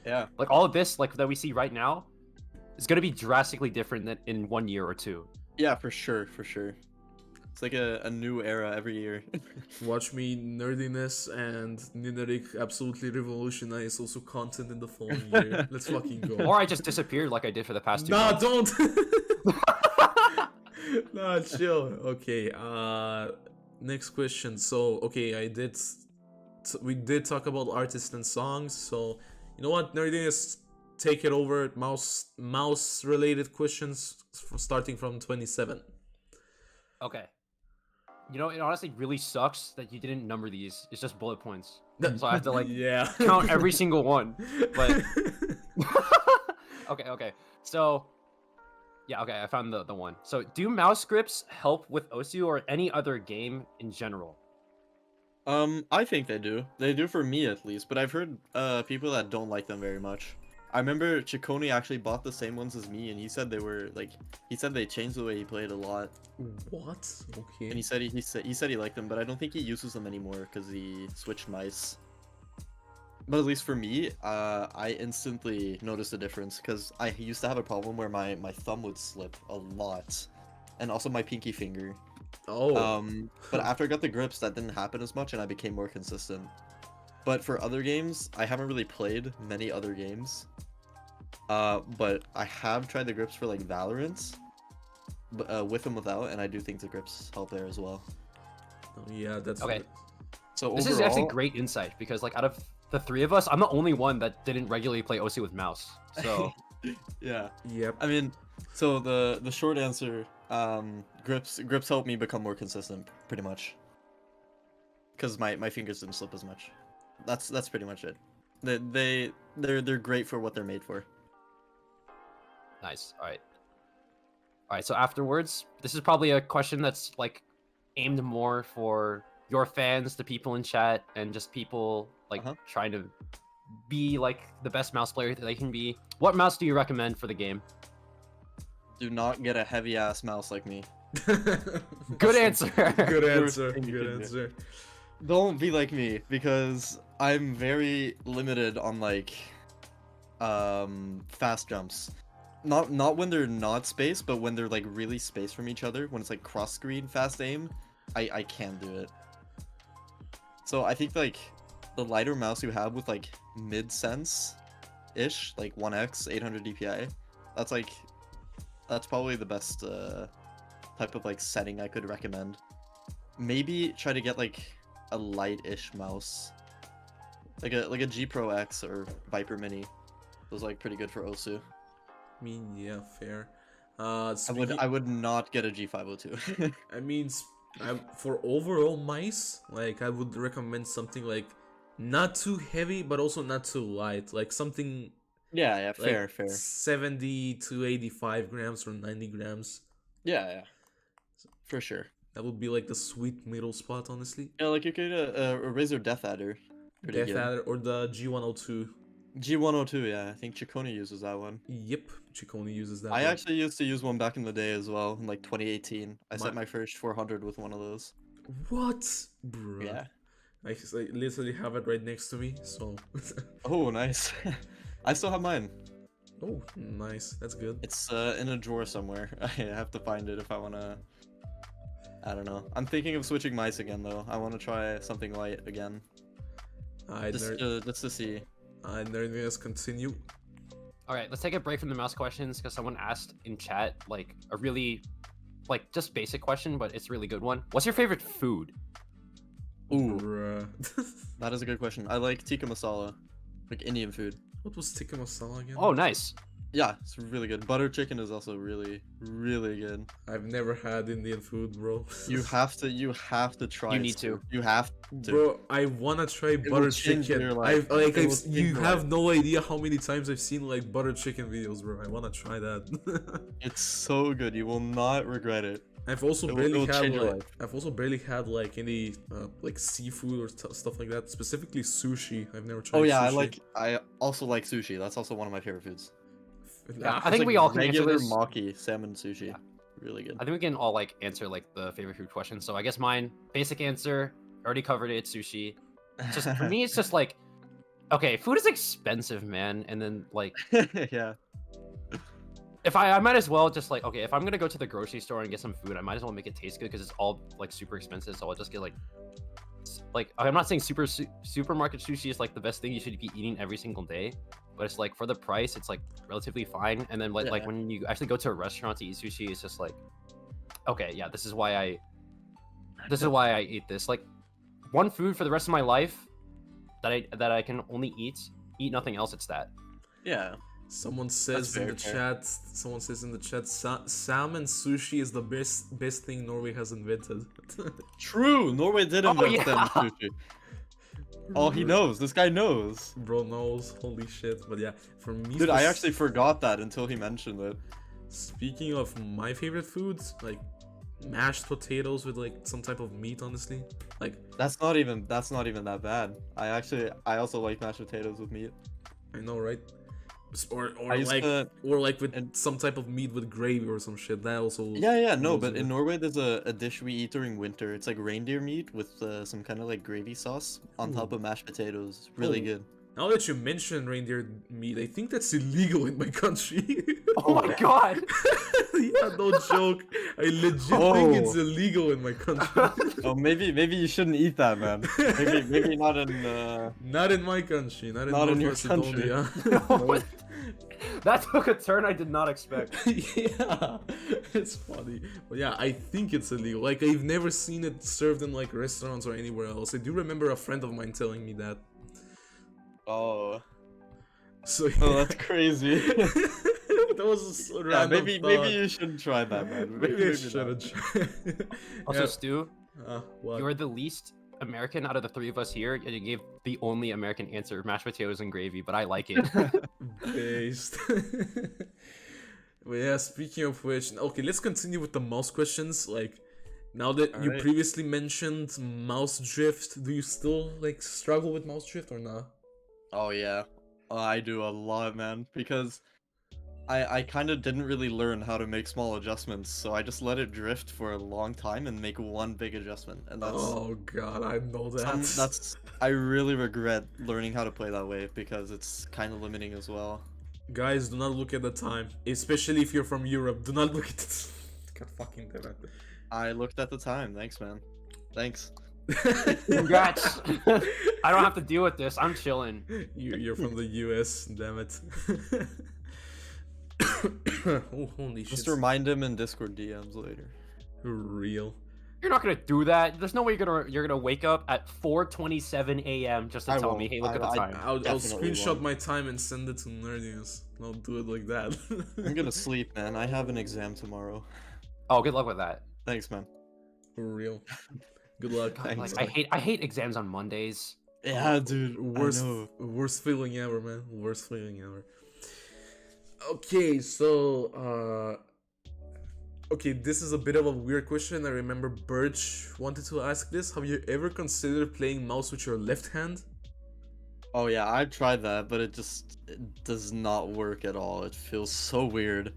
Yeah. Like all of this like that we see right now, is gonna be drastically different than in 1 year or 2. Yeah, for sure, for sure. It's like a new era every year. Watch me nerdiness and Ninerik absolutely revolutionize also content in the following year. Let's fucking go. Or I just disappeared like I did for the past 2 Nah, months. don't. Nah, chill. Okay. Next question. So, okay, we did talk about artists and songs. So, you know what, nerdiness, take it over. Mouse related questions starting from 27. Okay. You know, it honestly really sucks that you didn't number these. It's just bullet points. So I have to like Yeah. count every single one. But okay. So yeah, okay, I found the one. So do mouse grips help with Osu or any other game in general? I think they do. They do for me at least, but I've heard people that don't like them very much. I remember Chikoni actually bought the same ones as me, and he said they were like, he said they changed the way he played a lot. What? Okay. And he said he liked them, but I don't think he uses them anymore because he switched mice. But at least for me, I instantly noticed a difference because I used to have a problem where my thumb would slip a lot, and also my pinky finger. Oh. But after I got the grips, that didn't happen as much, and I became more consistent. But for other games, I haven't really played many other games. But I have tried the grips for like Valorant, but with and without, and I do think the grips help there as well. Oh, yeah, that's Okay. So This is actually great insight because like out of the 3 of us, I'm the only one that didn't regularly play Osu with mouse. So yeah. Yep. I mean, so the short answer, grips help me become more consistent, pretty much. Because my fingers didn't slip as much. That's pretty much it. They're great for what they're made for. nice. All right. So afterwards, this is probably a question that's like aimed more for your fans, the people in chat, and just people like trying to be like the best mouse player that they can be. What mouse do you recommend for the game? Do not get a heavy ass mouse like me. Good answer. Good Worst answer. thing you Good can do. answer. Don't be like me because I'm very limited on like fast jumps. Not when they're not spaced, but when they're like really spaced from each other. When it's like cross screen fast aim, I can't do it. So I think like the lighter mouse you have with like mid sense ish, like 1x 800 DPI, that's probably the best type of like setting I could recommend. Maybe try to get like a light-ish mouse, like a G Pro X or Viper Mini. Those are like pretty good for Osu. I mean, yeah, fair. I would not get a G502. I mean, for overall mice, like I would recommend something like not too heavy, but also not too light. Like something. Yeah, fair, like fair. 70 to 85 grams or 90 grams. Yeah, for sure. That would be like the sweet middle spot, honestly. Yeah, like you could a Razor Death Adder. Pretty Death good. Adder or the G102. G102, yeah, I think Chikoni uses that one. Yep, Chikoni uses that I one. actually used to use one back in the day as well, in like 2018. I set My- my first 400 with one of those. What? Bruh. Yeah. I literally have it right next to me, so... Oh, nice. I still have mine. Oh, nice. That's good. It's in a drawer somewhere. I have to find it if I want to... I don't know. I'm thinking of switching mice again, though. I want to try something light again. Just to see. Nerdiness, continue. All right, let's take a break from the mouse questions because someone asked in chat like a really, like just basic question, but it's a really good one. What's your favorite food? Ooh, Bruh. that is a good question. I like tikka masala, like Indian food. What was tikka masala again? Oh, nice. Yeah, it's really good. Butter chicken is also really, really good. I've never had Indian food, bro. You have to try. You it, need to. You have to. Bro, I wanna try will butter change chicken. your life. You It will change your have life. no idea how many times I've seen like butter chicken videos, bro. I wanna try that. It's so good. You will not regret it. I've also It will barely had change your like life. I've also barely had like any like seafood or stuff like that. Specifically sushi. I've never tried. Oh yeah, sushi. I also like sushi. That's also one of my favorite foods. Yeah, I It's think like we all can answer regular this. maki salmon sushi. Yeah. Really good. I think we can all like answer like the favorite food question. So I guess mine, basic answer, already covered it. Sushi. Just for me, it's just like, okay, food is expensive, man, and then like Yeah. if I might as well just like, okay, if I'm gonna go to the grocery store and get some food, I might as well make it taste good because it's all like super expensive. So I'll just get like I'm not saying supermarket sushi is like the best thing you should be eating every single day, but it's like for the price, it's like relatively fine. And then like when you actually go to a restaurant to eat sushi, it's just like, okay, yeah, this is why I eat this. Like one food for the rest of my life that I can only eat nothing else. It's that. Yeah. Someone says in the chat. Someone says in the chat, salmon sushi is the best thing Norway has invented. True. Norway did invent salmon sushi. Oh, he knows. This guy knows. Bro knows. Holy shit. But yeah, for me, dude, I actually forgot that until he mentioned it. Speaking of my favorite foods, like mashed potatoes with like some type of meat, honestly, like that's not even that bad. I also like mashed potatoes with meat. I know, right? Or like with some type of meat with gravy or some shit. That also no, but in Norway there's a dish we eat during winter. It's like reindeer meat with some kind of like gravy sauce on top of mashed potatoes. Really good. Now that you mention reindeer meat, I think that's illegal in my country. Oh my god! Yeah, no joke. I legit think it's illegal in my country. Oh, maybe you shouldn't eat that, man. Maybe not in. Not in my country. Not in North Macedonia. That took a turn I did not expect. Yeah, it's funny. But yeah, I think it's illegal. Like, I've never seen it served in like restaurants or anywhere else. I do remember a friend of mine telling me that. Oh. So oh, that's crazy. That was a random maybe you shouldn't try that, man. Maybe I shouldn't. Also, Stu, what? you're the least American out of the three of us here, and you gave the only American answer: mashed potatoes and gravy. But I like it. Based. But yeah, speaking of which, okay, let's continue with the mouse questions. Like, now that you previously mentioned mouse drift, do you still like struggle with mouse drift or not? Oh yeah, I do a lot, man, because I kind of didn't really learn how to make small adjustments, so I just let it drift for a long time and make one big adjustment, and that's... Oh god, I know that. I really regret learning how to play that way, because it's kind of limiting as well. Guys, do not look at the time, especially if you're from Europe. Do not look at it. God fucking damn it. I looked at the time, thanks man. Thanks. Congrats. I don't have to deal with this. I'm chilling. You're from the US, damn it. Oh, holy shit. Just remind him in Discord DMs later. Real. You're not gonna do that. There's no way you're gonna wake up at 4:27 a.m. just to tell me, hey, look at the time. I'll screenshot my time and send it to Nerdius. Don't do it like that. I'm gonna sleep, man. I have an exam tomorrow. Oh, good luck with that. Thanks, man. For real. Good luck. God, like, I hate exams on Mondays. Yeah, dude. Worst feeling ever, man. Worst feeling ever. Okay, so okay, this is a bit of a weird question. I remember Birch wanted to ask this. Have you ever considered playing mouse with your left hand? Oh yeah, I tried that, but it does not work at all. It feels so weird.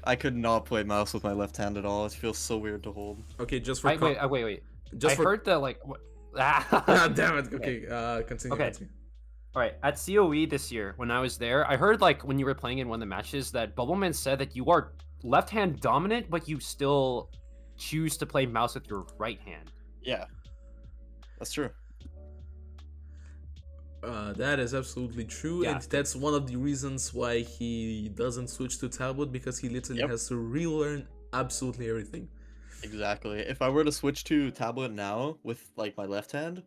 I could not play mouse with my left hand at all. It feels so weird to hold. Okay, just for wait. Just heard the like. Damn it. Okay, continue. Okay. Continue. All right. At COE this year, when I was there, I heard like when you were playing in one of the matches that Bubbleman said that you are left-hand dominant, but you still choose to play mouse with your right hand. Yeah, that's true. That is absolutely true, and that's one of the reasons why he doesn't switch to tablet, because he literally has to relearn absolutely everything. Exactly. If I were to switch to tablet now with like my left hand,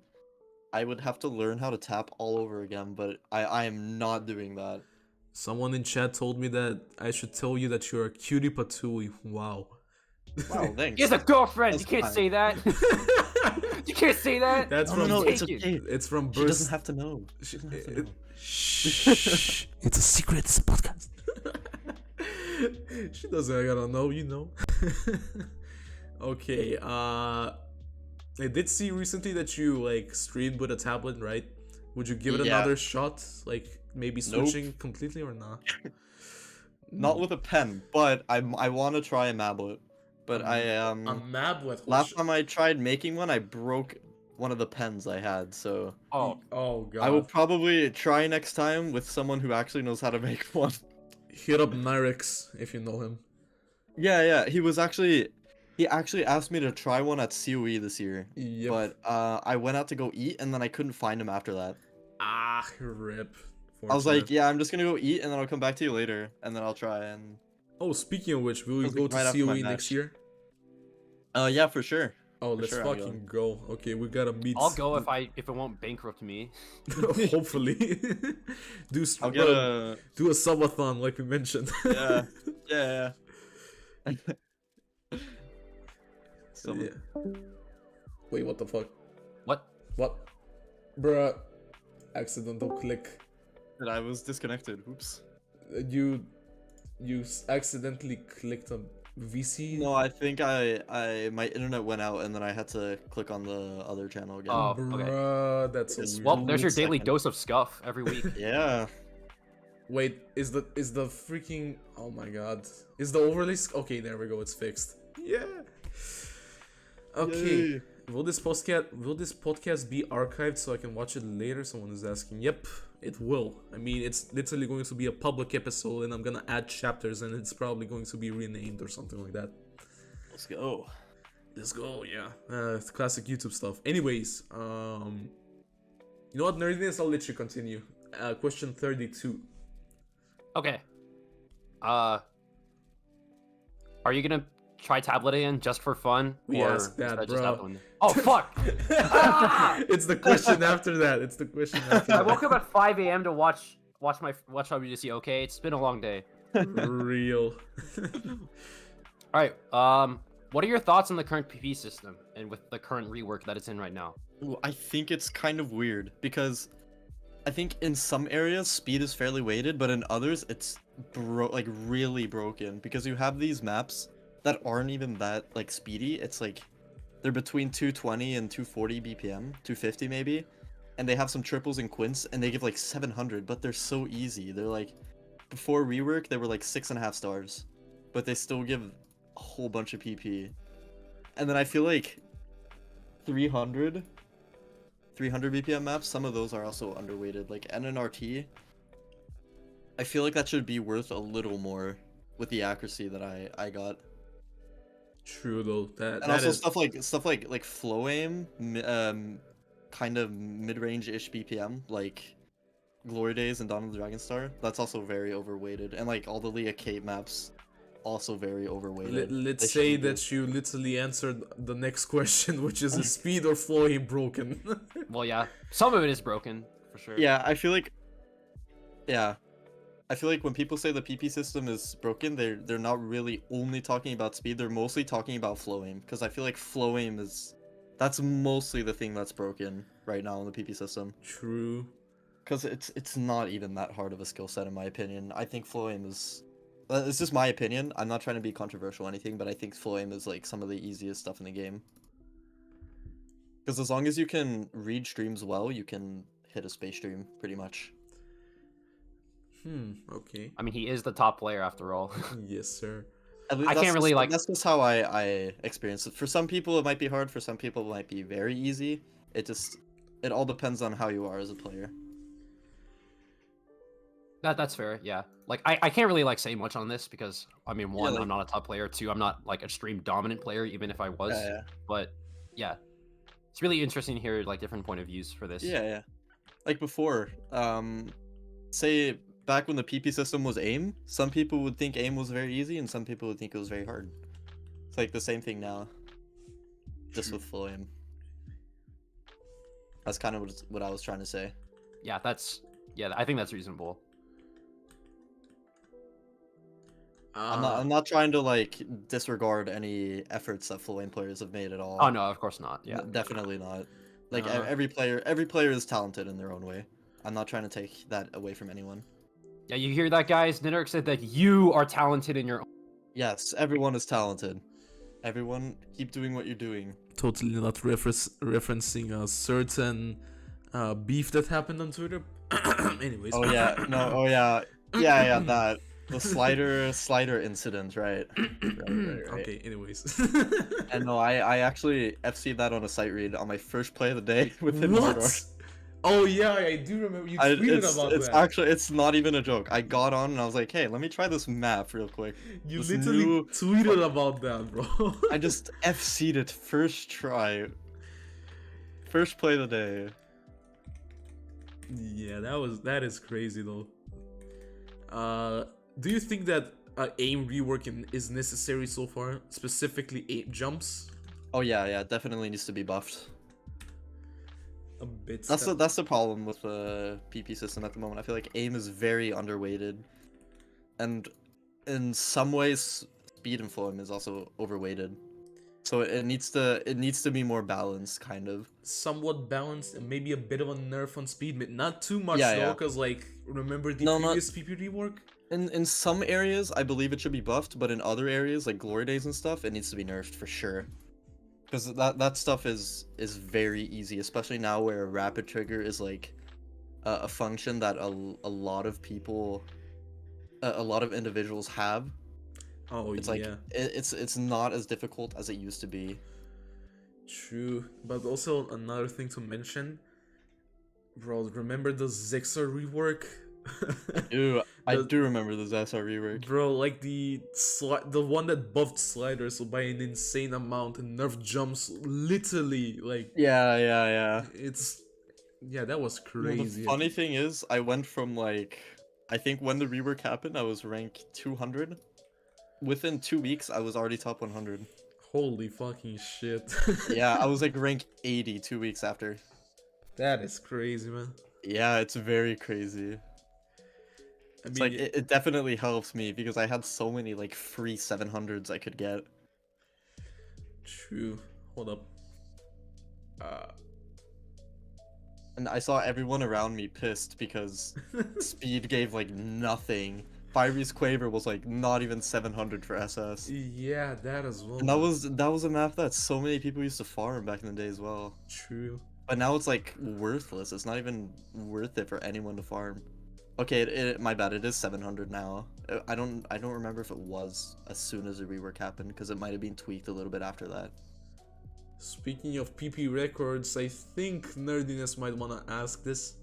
I would have to learn how to tap all over again, but I am not doing that. Someone in chat told me that I should tell you that you're a cutie patooey. Wow. Wow, thanks. He has a girlfriend. You can't say that. You can't say that. That's from it's okay. It's from She doesn't have to know. Shh. It's a secret. It's a podcast. She doesn't gotta know, you know. Okay. I did see recently that you like streamed with a tablet, right? Would you give it another shot? Like maybe switching completely or not? Not with a pen, but I want to try a mablet. But a mablet. Last time I tried making one, I broke one of the pens I had. So oh god. I will probably try next time with someone who actually knows how to make one. hit up Nineriks if you know him. Yeah. He actually asked me to try one at COE this year. Yep. But I went out to go eat, and then I couldn't find him after that. Ah, rip. I was like, Fortunate. yeah, I'm just gonna go eat, and then I'll come back to you later, and then I'll try. And Oh, speaking of which, will you was, go like, to right after my COE next match. year? yeah, for sure. Oh, let's sure, I'm fucking go. Okay, we gotta meet. I'll go if it won't bankrupt me. Hopefully. I'll get a do a subathon like we mentioned. yeah. Yeah. Wait, what the fuck? What? What? Bruh. Accidental click. That I was disconnected. Oops. You accidentally clicked on VC? No, I think my internet went out, and then I had to click on the other channel again. Oh, Bruh, okay. that's a Yes, weird. Well, there's your Second. daily dose of scuff every week. Yeah. Wait, is the freaking, oh my god. Is the overlay okay, there we go, it's fixed. Yeah. Okay. Yay. Will this podcast be archived so I can watch it later? Someone is asking. Yep, it will. I mean, it's literally going to be a public episode, and I'm gonna add chapters, and it's probably going to be renamed or something like that. Let's go. Let's go, yeah. It's classic YouTube stuff. Anyways, you know what, nerdiness? I'll let you continue. Question 32. Okay. Are you gonna try tablet again just for fun? We or asked that, is just bro. out the window? Oh fuck! It's the question after that. It's the question after I that. woke up at 5 a.m. to watch WGC. Okay, it's been a long day. Real. All right. What are your thoughts on the current PP system and with the current rework that it's in right now? Ooh, I think it's kind of weird because I think in some areas speed is fairly weighted, but in others it's like really broken because you have these maps that aren't even that like speedy. It's like they're between 220 and 240 BPM, 250 maybe, and they have some triples and quints, and they give like 700, but they're so easy. They're like, before rework they were like 6.5 stars, but they still give a whole bunch of PP. And then I feel like 300 BPM maps, some of those are also underweighted, like NNRT. I feel like that should be worth a little more with the accuracy that I got. True though. And That also is stuff like flow aim, kind of mid-range-ish BPM, like Glory Days and Dawn of the Dragon Star. That's also very overweighted, and like all the Leah Kate maps, also very overweighted. Let's They say should be- that you literally answered the next question, which is is speed or flow aim broken? Well, yeah, some of it is broken for sure. Yeah, I feel like when people say the PP system is broken, they're not really only talking about speed. They're mostly talking about flow aim, because I feel like flow aim that's mostly the thing that's broken right now in the PP system. True. Because it's not even that hard of a skill set in my opinion. I think flow aim is. It's just my opinion. I'm not trying to be controversial or anything, but I think flow aim is like some of the easiest stuff in the game. Because as long as you can read streams well, you can hit a space stream pretty much. Okay. I mean, he is the top player after all. Yes, sir. At least I can't really, like- That's just how I experience it. For some people, it might be hard. For some people, it might be very easy. It all depends on how you are as a player. That's fair, yeah. Like, I can't really, like, say much on this because, I mean, one, like- I'm not a top player, two, I'm not, like, a stream dominant player, even if I was. Yeah. But, yeah. It's really interesting to hear, like, different point of views for this. Yeah. Like before, say back when the PP system was aim, some people would think aim was very easy, and some people would think it was very hard. It's like the same thing now, just with flow aim. That's kind of what I was trying to say. Yeah, I think that's reasonable. I'm not trying to like disregard any efforts that flow aim players have made at all. Oh, no, of course not, yeah. Definitely not. Like Uh-huh. every player is talented in their own way. I'm not trying to take that away from anyone. Yeah, you hear that, guys? Ninerik said that you are talented in your own. Yes, everyone is talented. Everyone, keep doing what you're doing. Totally not referencing a certain beef that happened on Twitter. Anyways. Oh yeah, no, oh yeah, that the slider incident, right? Right. Okay. Anyways. And no, I actually FC'd that on a site read on my first play of the day with him. What? Oh yeah, I do remember you tweeted about it's that. actually, it's not even a joke. I got on and I was like, hey, let me try this map real quick. You This literally new, tweeted about that, bro. I just FC'd it first try. First play of the day. Yeah, that is crazy though. Do you think that aim reworking is necessary so far? Specifically, aim jumps. Oh yeah, definitely needs to be buffed. A bit. That's the problem with the PP system at the moment. I feel like aim is very underweighted, and in some ways, speed and flow is also overweighted. So it needs to be more balanced, kind of. Somewhat balanced and maybe a bit of a nerf on speed, but not too much Yeah, though. yeah. Because like, remember the No, previous PP rework? In some areas, I believe it should be buffed, but in other areas, like glory days and stuff, it needs to be nerfed for sure. Because that stuff is very easy, especially now where rapid trigger is like a function that a lot of people, a lot of individuals have. Oh It's yeah, like it's not as difficult as it used to be. true. But also another thing to mention, bro. Remember the Zexar rework? I The- do remember the SR rework. Bro, like the one that buffed sliders by an insane amount and nerf jumps literally like Yeah. it's yeah, that was You know, crazy. the funny thing is, I went from like, I think when the rework happened, I was rank 200. Within 2 weeks, I was already top 100. Holy fucking shit. Yeah, I was like rank 80 2 weeks after. That is crazy, man. Yeah, it's very crazy. I It's mean, like, it definitely helps me because I had so many like free 700s I could get. true. Hold up. And I saw everyone around me pissed because speed gave like nothing. Fiery's Quaver was like not even 700 for SS. Yeah, that as well. And that was a map that so many people used to farm back in the day as well. true. But now it's like worthless. It's not even worth it for anyone to farm. Okay, my bad. It is 700 now. I don't remember if it was as soon as the rework happened because it might have been tweaked a little bit after that. Speaking of PP records, I think Nerdiness might want to ask this.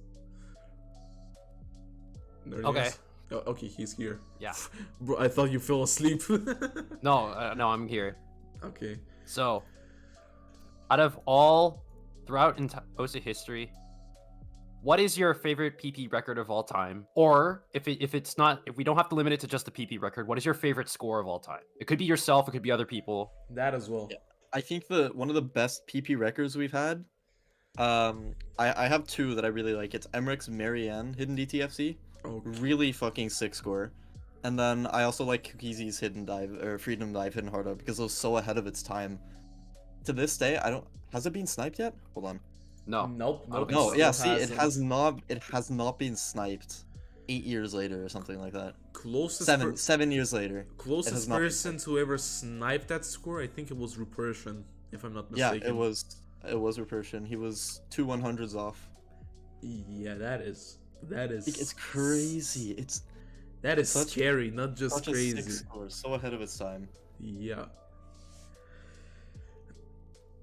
Nerdiness? Okay. Oh, okay, he's here. Yeah. Bro, I thought you fell asleep. No, no, I'm here. Okay. So, out of all throughout OSA history, what is your favorite PP record of all time? Or if it's not, if we don't have to limit it to just the PP record, what is your favorite score of all time? It could be yourself, it could be other people. That as well. Yeah. I think one of the best PP records we've had. I have two that I really like. It's Emmerich Marianne Hidden DTFC. Oh, Really fucking sick score. And then I also like Cookiezy's Hidden Dive or Freedom Dive Hidden Hard Up because it was so ahead of its time. To this day, has it been sniped yet? Hold on. No. Nope. I don't think No, so. yeah, Still see, hasn't. it has not been sniped 8 years later or something like that. Closest 7 years later. It has closest not been person to ever snipe that score, I think it was Repersion, if I'm not Yeah, mistaken. it was Repersion. He was 2 100s off. Yeah, that is Like, it's crazy. that is such- scary, not just Such a crazy. sick score, so ahead of its time. Yeah.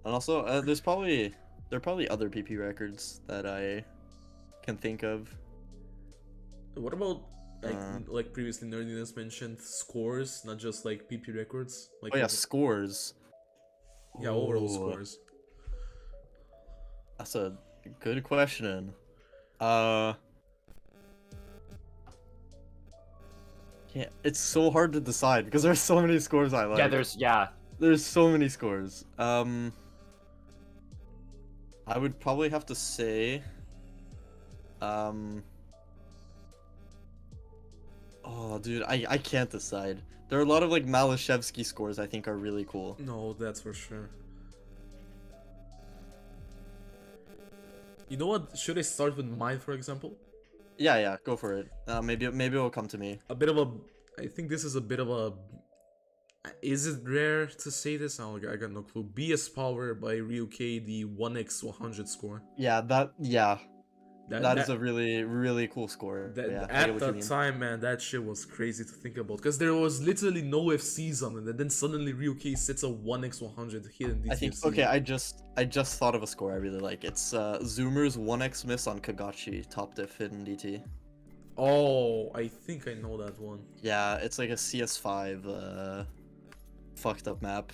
And also, there are probably other PP records that I can think of. What about like Uh. like previously Nerdiness mentioned scores, not just like PP records? Like Oh yeah, scores. yeah, overall Ooh, scores. That's a good question. Yeah, it's so hard to decide because there's so many scores I like. There's There's so many scores. I would probably have to say, oh, dude, I can't decide. There are a lot of like Malashevsky scores I think are really cool. No, that's for sure. You know what? Should I start with mine, for example? Yeah, go for it. Maybe it'll come to me. A bit of a. I think this is a bit of a. Is it rare to say this? I got no clue. BS Power by Ryuke, the 1x100 score. Yeah, That is a really, really cool score. Yeah, I get At what you the mean. time, man, that shit was crazy to think about. Because there was literally no FCs on it, and then suddenly Ryukei sets a 1x100 hidden DTFC. I think, okay, I just thought of a score I really like. It's Zoomer's 1x miss on Kagachi, top diff hidden DT. Oh, I think I know that one. Yeah, it's like a CS5 fucked up map.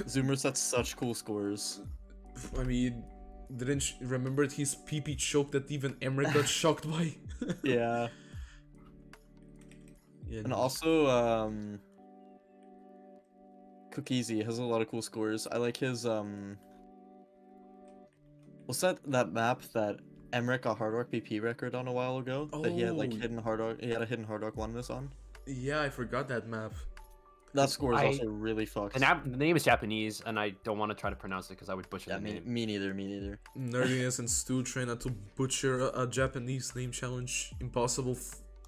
Zoomer sets such cool scores. I mean, didn't remember his PP choke that even Emmerich got shocked by? Yeah. Yeah, And also, Cookiesy has a lot of cool scores. I like his, what's that map that Emmerich got Hard Rock BP record on a while ago? That he had like Oh. hidden Hard Rock, he had a hidden Hard Rock 1 miss on? yeah, I forgot that map. That score is I- also really fucked. The name is Japanese, and I don't want to try to pronounce it because I would butcher Yeah, the name. me neither. Nerdiness and Stu try not to butcher a Japanese name challenge. Impossible.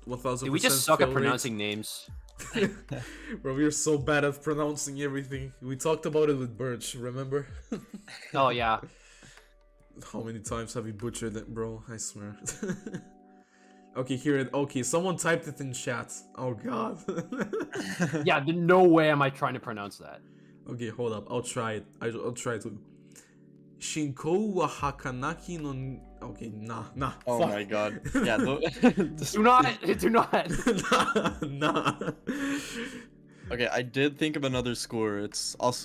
1000%. Dude, we just suck at fail rate. pronouncing names. Bro, we're so bad at pronouncing everything. We talked about it with Birch, remember? Oh yeah. How many times have we butchered it, bro? I swear. Okay, here it. Okay, someone typed it in chat. Oh god. Yeah, no way am I trying to pronounce that. Okay, hold up. I'll try it. I'll try to. Shinkou wa Hakanaki no. Okay, nah. Oh fuck. my god. Yeah, Do not. nah. Okay, I did think of another score.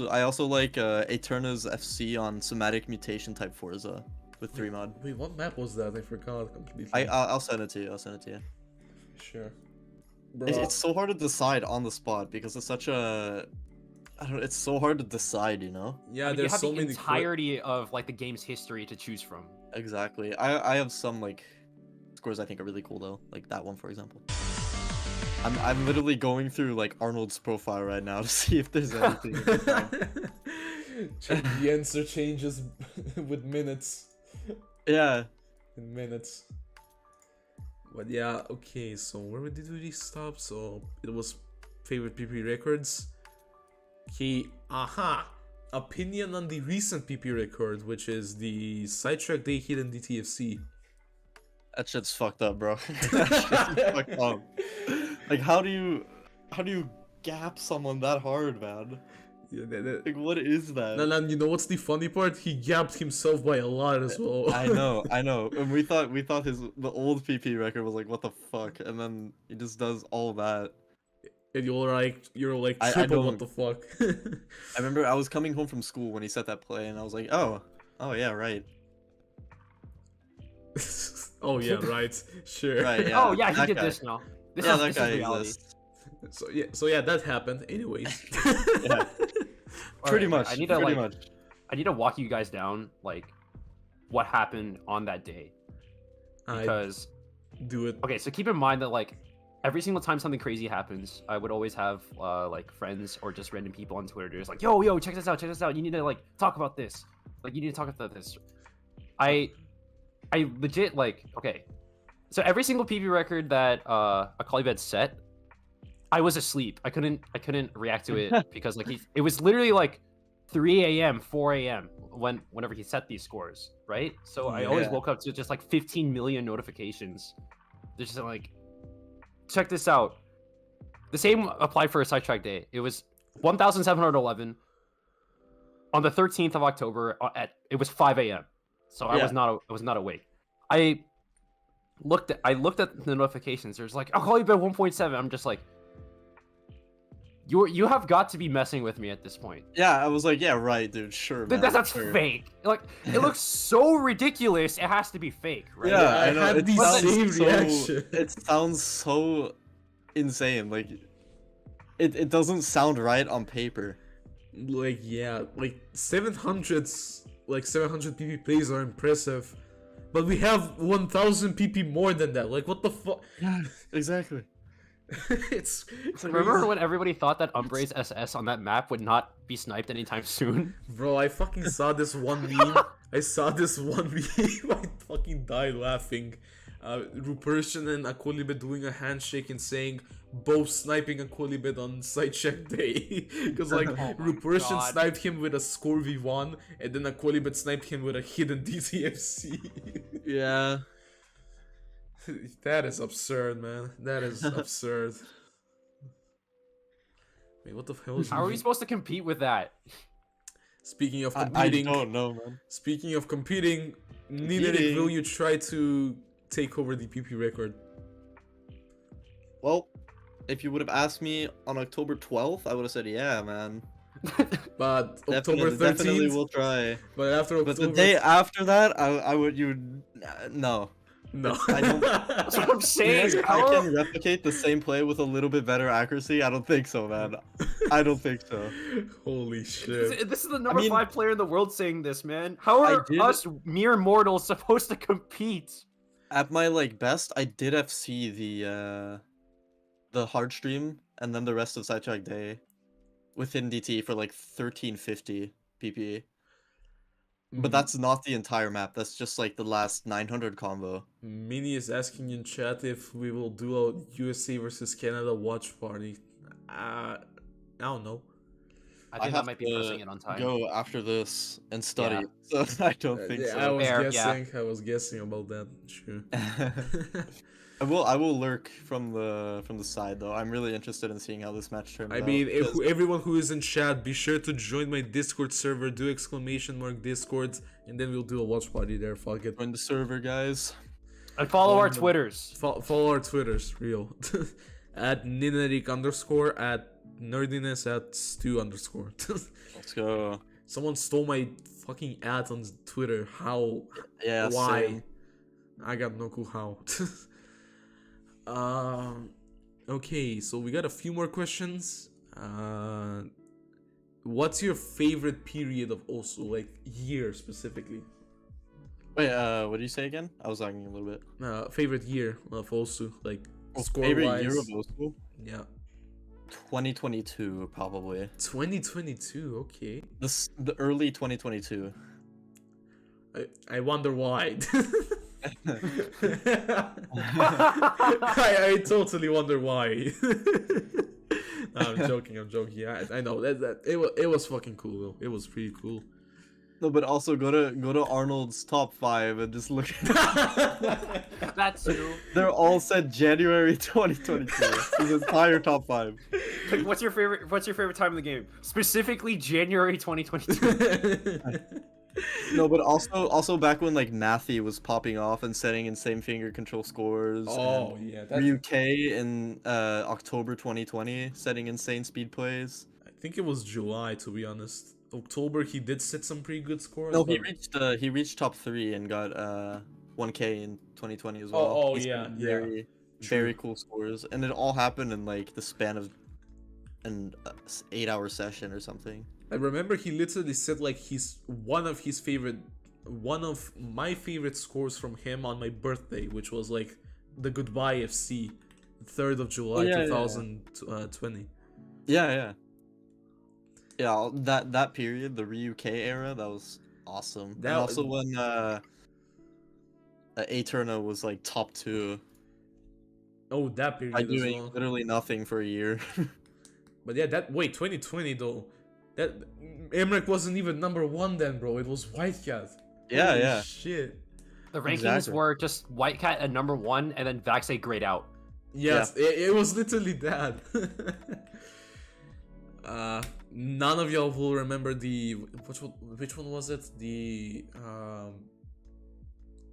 I also like Eterna's FC on somatic mutation type Forza with 3 mod. Wait, what map was that? I forgot completely. I'll send it to you. I'll send it to you. Sure. Bro, It's so hard to decide on the spot because it's such a I don't know, it's so hard to decide, you know? yeah, I mean, you there's have so the many. entirety of like the game's history to choose from. Exactly. I have some like scores I think are really cool though, like that one for example. I'm literally going through like Arnold's profile right now to see if there's anything. The answer changes with minutes. Yeah. In minutes. But yeah, okay, so where did we stop? So it was favorite PP records. Okay, aha! Opinion on the recent PP record, which is the Sidetrack Day Hidden DTFC. That shit's fucked up, bro. That shit's fucked up. Like how do you gap someone that hard, man? Yeah, Like what is that? no, you know what's the funny part? He gapped himself by a lot as well. I know. And we thought the old PP record was like what the fuck, and then he just does all that. And you're like I triple what don't- the fuck. I remember I was coming home from school when he set that play, and I was like, oh yeah, right. Oh yeah, right. Sure. Right, yeah. Oh yeah, he that did guy. this now. This Yeah, is, that this guy is reality. exists. So yeah, that happened. Anyways. Yeah. Pretty Alright, much. I need to pretty like much. I need to walk you guys down like what happened on that day. I Because do it. okay, so keep in mind that like every single time something crazy happens, I would always have like friends or just random people on Twitter just like, yo, check this out, you need to like talk about this. Like you need to talk about this. I legit like okay. So every single PV record that Akalibed set, I was asleep. I couldn't react to it because like it was literally like 3 a.m., 4 a.m. whenever he set these scores, right? So I always Yeah. woke up to just like 15 million notifications. They're just like, check this out. The same applied for a sidetrack day. It was 1,711 on the 13th of October it was 5 a.m. So I Yeah. was not awake. I looked at the notifications. There's like, I'll call you by 1.7. I'm just like, you have got to be messing with me at this point. Yeah, I was like, yeah, right, dude, sure, man. That's sure. fake. Like it looks so ridiculous. It has to be fake, right? Yeah, I I know. had It the sounds same so, reaction. It sounds so insane. Like, it doesn't sound right on paper. Like yeah, like 700s, like 700 PP plays are impressive, but we have 1,000 PP more than that. Like what the fuck? Yeah, exactly. it's Remember when everybody thought that Umbre's SS on that map would not be sniped anytime soon? Bro, I fucking saw this one meme. I fucking died laughing. Rupersian and Akolibet doing a handshake and saying both sniping Akolibet on side check day. Because like my Rupersian God. sniped him with a score V1 and then Akolibet sniped him with a hidden DTFC. Yeah, That is absurd, man. That is absurd. Wait, what the hell is How are we supposed to compete with that? Speaking of I competing, don't know, man. speaking of competing, Ninerik, will you try to take over the PP record? Well, if you would have asked me on October 12th, I would have said, yeah, man. But October Definitely 13th. we'll try. But after But October. the day after that, I would no. No. I don't. That's what I'm saying. I can replicate the same play with a little bit better accuracy. I don't think so, man. I don't think so. Holy shit. This is the number 5 player in the world saying this, man. How I are did- us mere mortals supposed to compete? At my best, I did FC the hard stream and then the rest of Sidetrack Day within DT for 1350 PPE. But that's not the entire map. That's just the last 900 combo. Mini is asking in chat if we will do a USA versus Canada watch party. I don't know. I think have that might be to pushing it on time. Go after this and study. So I don't think I so. was Fair, guessing. I was guessing about that. Sure. I will lurk from the side though. I'm really interested in seeing how this match turns out. I mean, everyone who is in chat, be sure to join my Discord server. Do !Discord, and then we'll do a watch party there. Fuck it. Join the server, guys. And follow our Twitters. Follow our Twitters, real. At Ninerik _ at nerdiness at stew _ Let's go. Someone stole my fucking ad on Twitter. How? Yeah. Why? Same. I got no clue how. Okay, so we got a few more questions. What's your favorite period of Osu, year specifically? Wait, what did you say again? I was lagging a little bit. Favorite year of Osu, score Favorite wise. year of Osu? Yeah. 2022 probably. 2022, okay. The early 2022. I wonder why. I totally wonder why. No, I'm joking. Yeah, I know that it was fucking cool though. It was pretty cool. No, but also go to Arnold's top 5 and just look at That's true. They're all said January 2022. His entire top 5. What's your favorite time in the game? Specifically January 2022. No, but also back when Nathy was popping off and setting insane finger control scores. Oh yeah, that's... UK in October 2020 setting insane speed plays. I think it was July, to be honest. October he did set some pretty good scores. No, but... he reached top 3 and got 1K in 2020 as well. Oh He's yeah, very very cool scores, and it all happened in the span of an 8-hour session or something. I remember he literally said one of my favorite scores from him on my birthday, which was the Goodbye FC, 3rd of July 2020. Yeah. That period, the RUK era, that was awesome. That and also when Aeterna was top 2. Oh, that period By as doing well. literally nothing for a year. But yeah, 2020 though. That Emmerich wasn't even number 1 then, bro. It was Whitecat. Yeah, Holy yeah. Shit. The rankings Exactly. were just Whitecat at number 1 and then Vaxe grayed out. Yes, it was literally that. None of y'all will remember which one was it?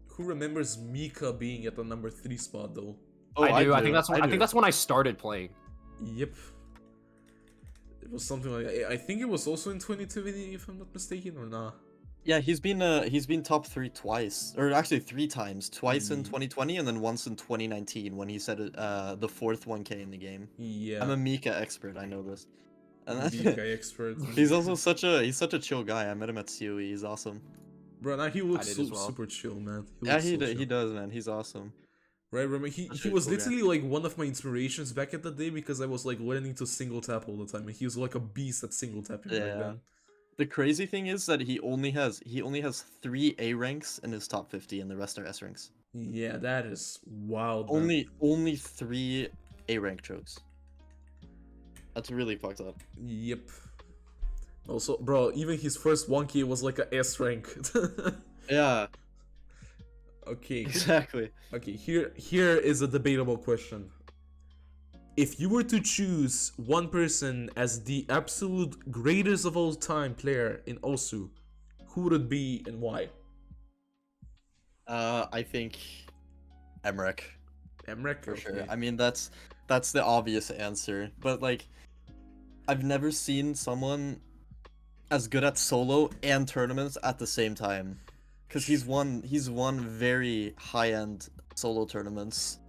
Who remembers Mika being at the number 3 spot though? Oh, I do. I do. think that's when I started playing. Yep. It was something I think it was also in 2020 if I'm not mistaken, or nah. Yeah, he's been top 3 twice, or actually 3 times. Twice in 2020 and then once in 2019 when he said the 4th 1K in the game. Yeah. I'm a Mika expert. I know this. And Mika expert. he's also such a chill guy. I met him at COE. He's awesome. Bro, now he looks did as well. super chill, man. He does, man. He's awesome. Right, remember he was literally one of my inspirations back at the day because I was learning to single tap all the time, and he was a beast at single tapping back then. The crazy thing is that he only has 3 A ranks in his top 50, and the rest are S ranks. Yeah, that is wild. Man. Only 3 A rank chokes. That's really fucked up. Yep. Also, bro, even his first 1K was a S rank. Yeah. Okay. Exactly. Okay. Here is a debatable question. If you were to choose one person as the absolute greatest of all time player in Osu, who would it be and why? I think Emmerich Emrek? for sure. Okay. I mean, that's the obvious answer, but like, I've never seen someone as good at solo and tournaments at the same time, because he's won very high end solo tournaments.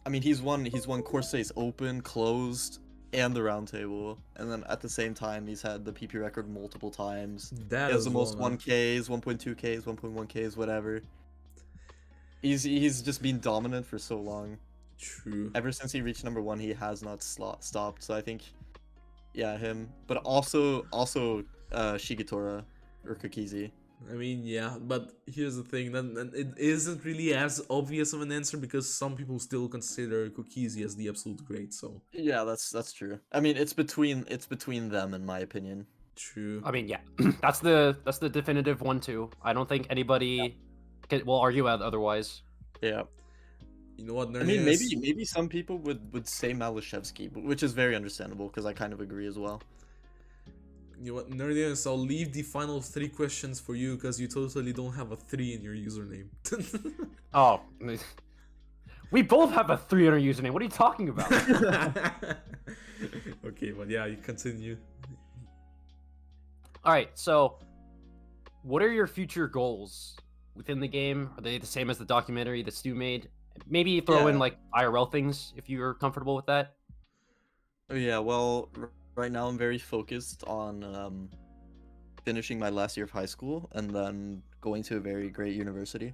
I mean, he's won Corsai's Open, Closed, and the Round Table, and then at the same time he's had the PP record multiple times. That He has is the most well, 1Ks, 1.2Ks, 1.1Ks, whatever. He's just been dominant for so long. True. Ever since he reached number 1, he has not stopped. So I think, yeah, him. But also Shigetora or Kokizi. I mean, yeah, but here's the thing, then it isn't really as obvious of an answer because some people still consider Kokizi as the absolute great, so Yeah, that's true. I mean, it's between them in my opinion. true. I mean, yeah, that's the definitive one too. I don't think anybody will argue otherwise. Yeah. You know what, I mean, Nerdiness? maybe some people would say Malashevsky, which is very understandable because I kind of agree as well. You know what, Nerdiness, I'll leave the final 3 questions for you because you totally don't have a 3 in your username. Oh, we both have a 3 in our username. What are you talking about? Okay, but yeah, you continue. All right, so what are your future goals within the game? Are they the same as the documentary that Stu made? Maybe throw in Yeah. like IRL things if you're comfortable with that. Oh yeah, well, right now I'm very focused on finishing my last year of high school and then going to a very great university.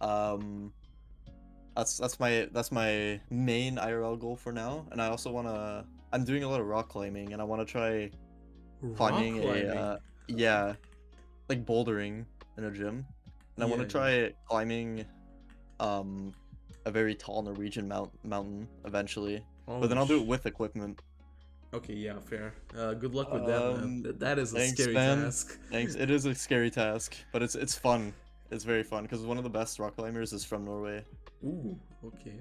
That's my main IRL goal for now, and I also wanna. I'm doing a lot of rock climbing, and I wanna try climbing yeah, like bouldering in a gym, and I want Yeah, to try climbing a very tall Norwegian mountain eventually, Oh, but then I'll do it with equipment. Okay, yeah, fair. Good luck with that, man. That is a Thanks, scary man. task. Thanks. It is a scary task, but it's fun. It's very fun because one of the best rock climbers is from Norway. Ooh, okay.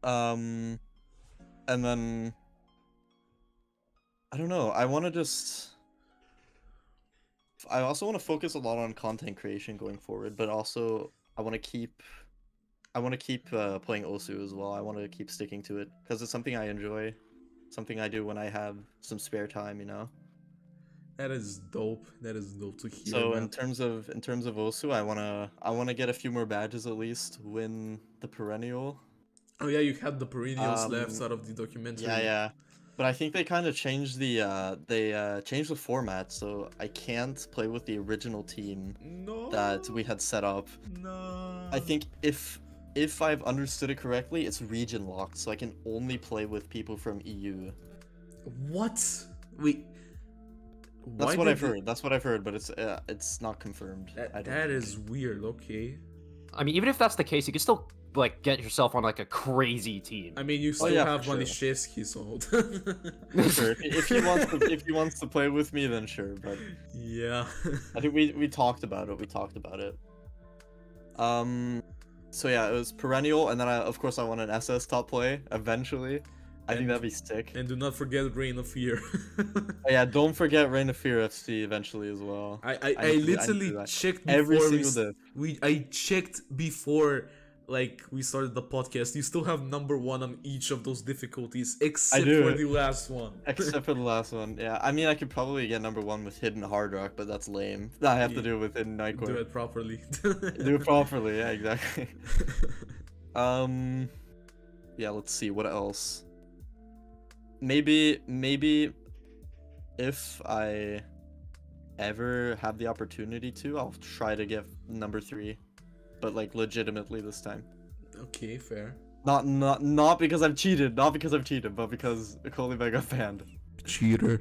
And then I don't know. I also want to focus a lot on content creation going forward, but also I want to keep playing Osu as well. I want to keep sticking to it because it's something I enjoy, something I do when I have some spare time, you know. That is dope. That is dope to hear. So man. in terms of Osu, I wanna get a few more badges at least, win the perennial. Oh yeah, you had the perennials left out of the documentary. Yeah. But I think they kind of changed the changed the format, so I can't play with the original team No. that we had set up. No. I think if I've understood it correctly, it's region locked, so I can only play with people from EU. What? Wait. That's what I've heard. That's what I've heard, but it's not confirmed. That is weird. Okay. I mean, even if that's the case, you can still like get yourself on like a crazy team. I mean, you still yeah, have for sure. Maniszewski, so. Sure. If he wants to play with me, then sure. But yeah. I think we talked about it. So yeah, it was perennial, and then of course I want an SS top play eventually. I think that'd be sick. And do not forget Reign of Fear. Oh, yeah, don't forget Reign of Fear FC eventually as well. I literally checked before every single day. I checked before like we started the podcast. You still have #1 on each of those difficulties except for the last one. Except for the last one. Yeah, I mean I could probably get #1 with Hidden Hard Rock, but that's lame. I have to do it with Hidden Nightcore. Do it properly. Do it properly, yeah, exactly. Yeah, let's see what else. Maybe if I ever have the opportunity to, I'll try to get #3, but like legitimately this time. Okay, fair. Not because I've cheated, but because Kolibeg got banned. Cheater.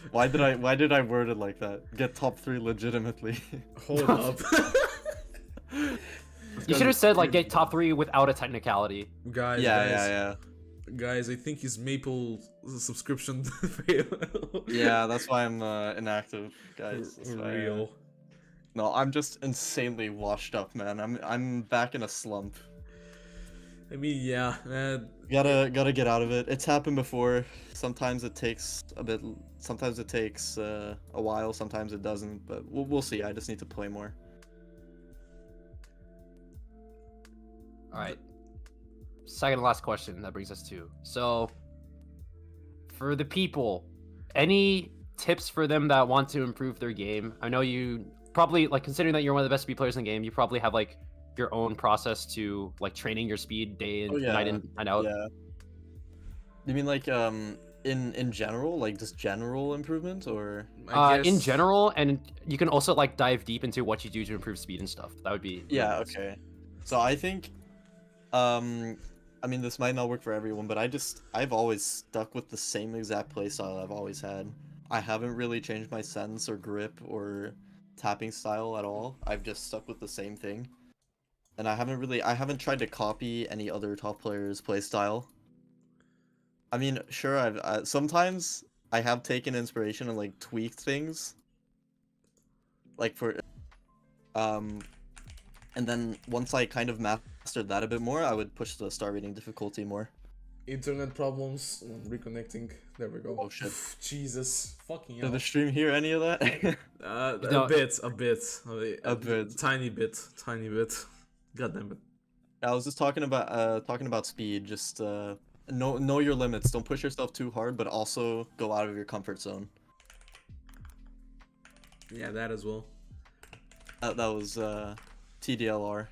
Why did I word it like that? Get top 3 legitimately. Hold up. You should have said like get top 3 without a technicality. Guys, yeah. Guys, I think his Maple subscription failed. Yeah, that's why I'm inactive, guys. For real. No, I'm just insanely washed up, man. I'm back in a slump. I mean, yeah. Gotta get out of it. It's happened before. Sometimes it takes a bit. Sometimes it takes a while. Sometimes it doesn't. But we'll see. I just need to play more. All right. Second to last question. That brings us to. So, for the people, any tips for them that want to improve their game? I know you probably, like, considering that you're one of the best speed players in the game, you probably have like your own process to like training your speed day in, night in, night out. Yeah. You mean like in general, like just general improvement, or? In general, and you can also like dive deep into what you do to improve speed and stuff. That would be really Yeah. nice. Okay. So I think, I mean, this might not work for everyone, but I've always stuck with the same exact playstyle I've always had. I haven't really changed my sense or grip or tapping style at all. I've just stuck with the same thing. And I haven't tried to copy any other top players' playstyle. I mean, sure, sometimes I have taken inspiration and like tweaked things. Like and then once I kind of mastered that a bit more, I would push the star rating difficulty more. Internet problems. Reconnecting. There we go. Oh shit. Jesus. Fucking hell. Did the stream hear any of that? A bit. Tiny bit. God damn it. I was just talking about speed. Just know your limits. Don't push yourself too hard, but also go out of your comfort zone. Yeah, that as well. That was TDLR.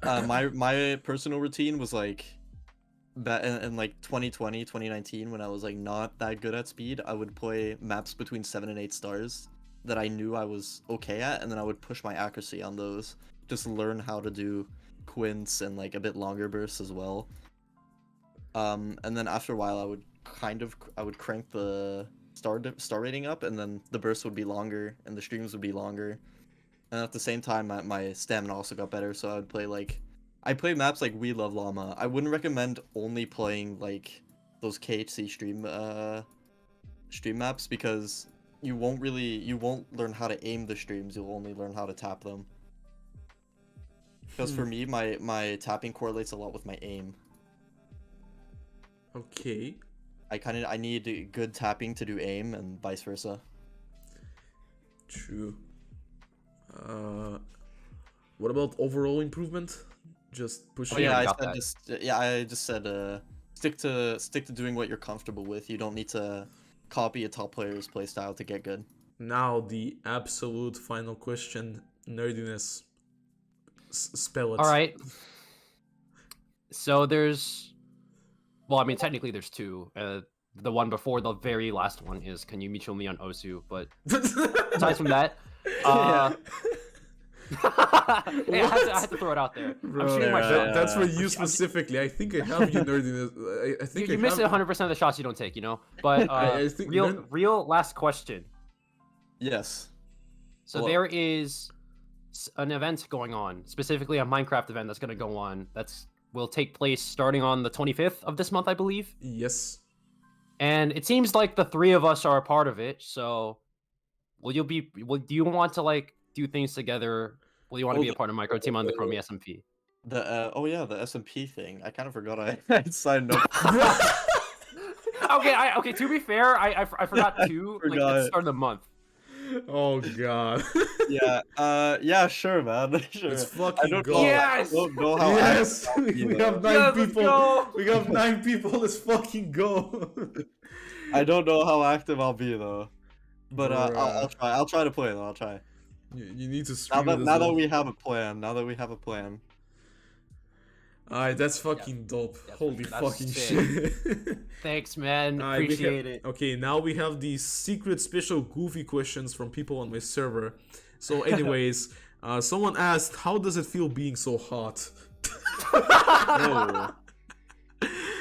My personal routine was like in like 2020, 2019, when I was like not that good at speed, I would play maps between 7 and 8 stars that I knew I was okay at, and then I would push my accuracy on those. Just learn how to do quints and like a bit longer bursts as well. And then after a while, I would crank the star rating up, and then the bursts would be longer and the streams would be longer. And at the same time, my stamina also got better, so I play maps like We Love Llama. I wouldn't recommend only playing like those KHC stream maps, because you won't learn how to aim the streams. You'll only learn how to tap them. Because for me, my tapping correlates a lot with my aim. Okay. I need good tapping to do aim, and vice versa. True. What about overall improvement? Just pushing. Oh, yeah, Yeah, I just said stick to doing what you're comfortable with. You don't need to copy a top player's playstyle to get good. Now the absolute final question: nerdiness. Spell it. All right. So well, I mean, technically there's two. The one before the very last one is, can you Micho me on Osu? But aside from that, hey, I had to throw it out there. Bro, I'm shooting my shot. that's for you specifically. I think I have you nerdiness. I think You miss 100% of the shots you don't take, you know. But I think real last question. Yes. So there is an event going on, specifically a Minecraft event that's going to go on. Will take place starting on the 25th of this month, I believe. Yes. And it seems like the three of us are a part of it. So, do you want to like do things together? Will you want to be a part of micro team on the KaromiSMP? The the SMP thing. I kind of forgot I signed up. Okay. To be fair, I forgot to like at the start of the month. Oh god. Yeah, sure, man. Sure. It's fucking go. Yes! I don't know how Yes. We have 9 people. Go. We have 9 people. Let's fucking go. I don't know how active I'll be though, but I'll try. I'll try to play though. I'll try. You need to stream Now that we have a plan. Alright, that's fucking dope. Holy that's fucking sick. shit. Thanks, man. Alright, Appreciate it. Okay, now we have these secret special goofy questions from people on my server. So anyways, someone asked, how does it feel being so hot? Whoa.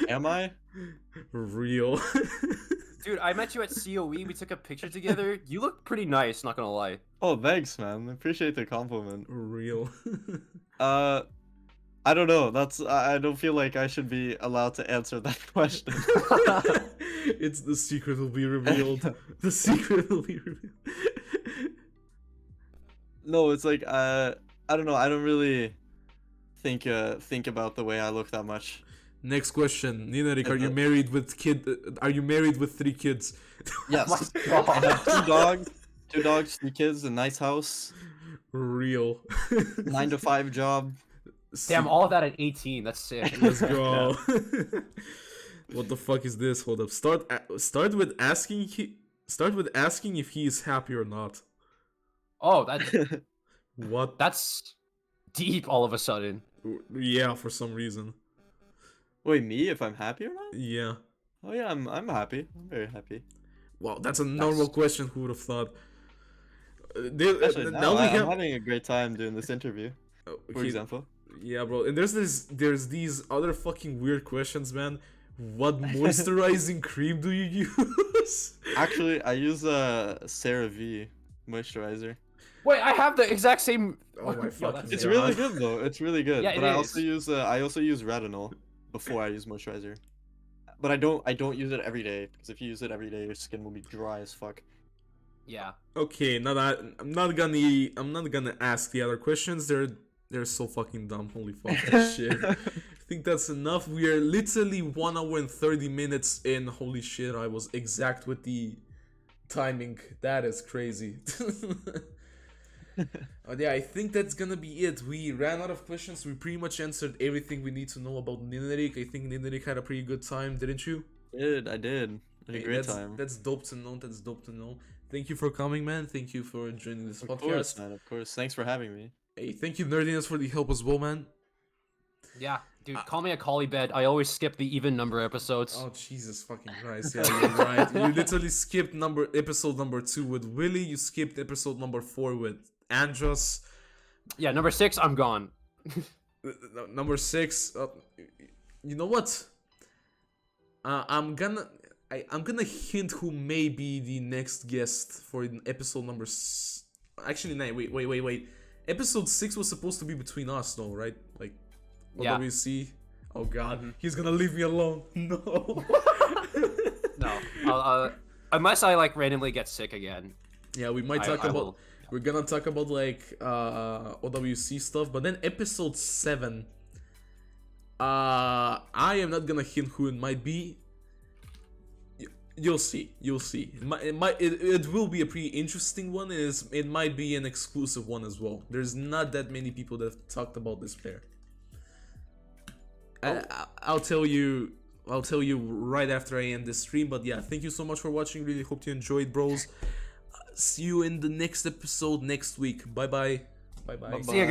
Am I? Real. Dude, I met you at COE. We took a picture together. You look pretty nice, not gonna lie. Oh, thanks, man. I appreciate the compliment. Real. I don't know. I don't feel like I should be allowed to answer that question. It's the secret will be revealed. The secret will be revealed. No, it's like I don't know. I don't really think about the way I look that much. Next question, Ninerik, are you Uh, married with Are you married with 3 kids? Yes. Oh my I have God. 2 dogs, 3 kids, a nice house, Real. 9 to 5 job. Damn, all of that at 18. That's sick. Let's go. What the fuck is this? Hold up. Start with asking if he is happy or not. Oh, What? that's deep all of a sudden. Yeah, for some reason. Wait, me? If I'm happy or not? Yeah. Oh yeah, I'm happy. I'm very happy. Wow, that's a normal question. Who would have thought? Especially now, Now we I'm have. having a great time doing this interview, for he- example. Yeah, bro. And there's these other fucking weird questions, man. What moisturizing cream do you use? Actually, I use a CeraVe moisturizer. Wait, I have the exact same. Oh my Yo, fucking that's It's sick. really good though. It's really good. Yeah, but it I also is. use retinol before I use moisturizer. But I don't use it every day, because if you use it every day, your skin will be dry as fuck. Yeah. Okay, now that I'm not gonna ask the other questions. They're so fucking dumb. Holy fucking shit. I think that's enough. We are literally 1 hour and 30 minutes in. Holy shit, I was exact with the timing. That is crazy. Yeah, I think that's gonna be it. We ran out of questions. We pretty much answered everything we need to know about Ninerik. I think Ninerik had a pretty good time, didn't you? I did. I had a Hey, great time. That's dope to know. That's dope to know. Thank you for coming, man. Thank you for joining this Of podcast. course, man. Of course. Thanks for having me. Hey, thank you, Nerdiness, for the help as well, man. Yeah, dude, call me a collie bed. I always skip the even number episodes. Oh, Jesus fucking Christ. Yeah, you're right. You literally skipped episode number 2 with Willy. You skipped episode number 4 with Andros. Yeah, number 6, I'm gone. Number 6. You know what? I'm gonna hint who may be the next guest for episode number. Actually, no, wait. Episode 6 was supposed to be between us, though, right? Like, Yeah. OWC. Oh God, he's gonna leave me alone. No. No, unless I like randomly get sick again. Yeah, we might talk I about. will. We're gonna talk about like OWC stuff, but then episode 7. I am not gonna hint who it might be. You'll see. It will be a pretty interesting one. It might be an exclusive one as well. There's not that many people that have talked about this player. I'll tell you right after I end this stream. But yeah, thank you so much for watching. Really hope you enjoyed, bros. See you in the next episode next week. Bye bye. See you guys.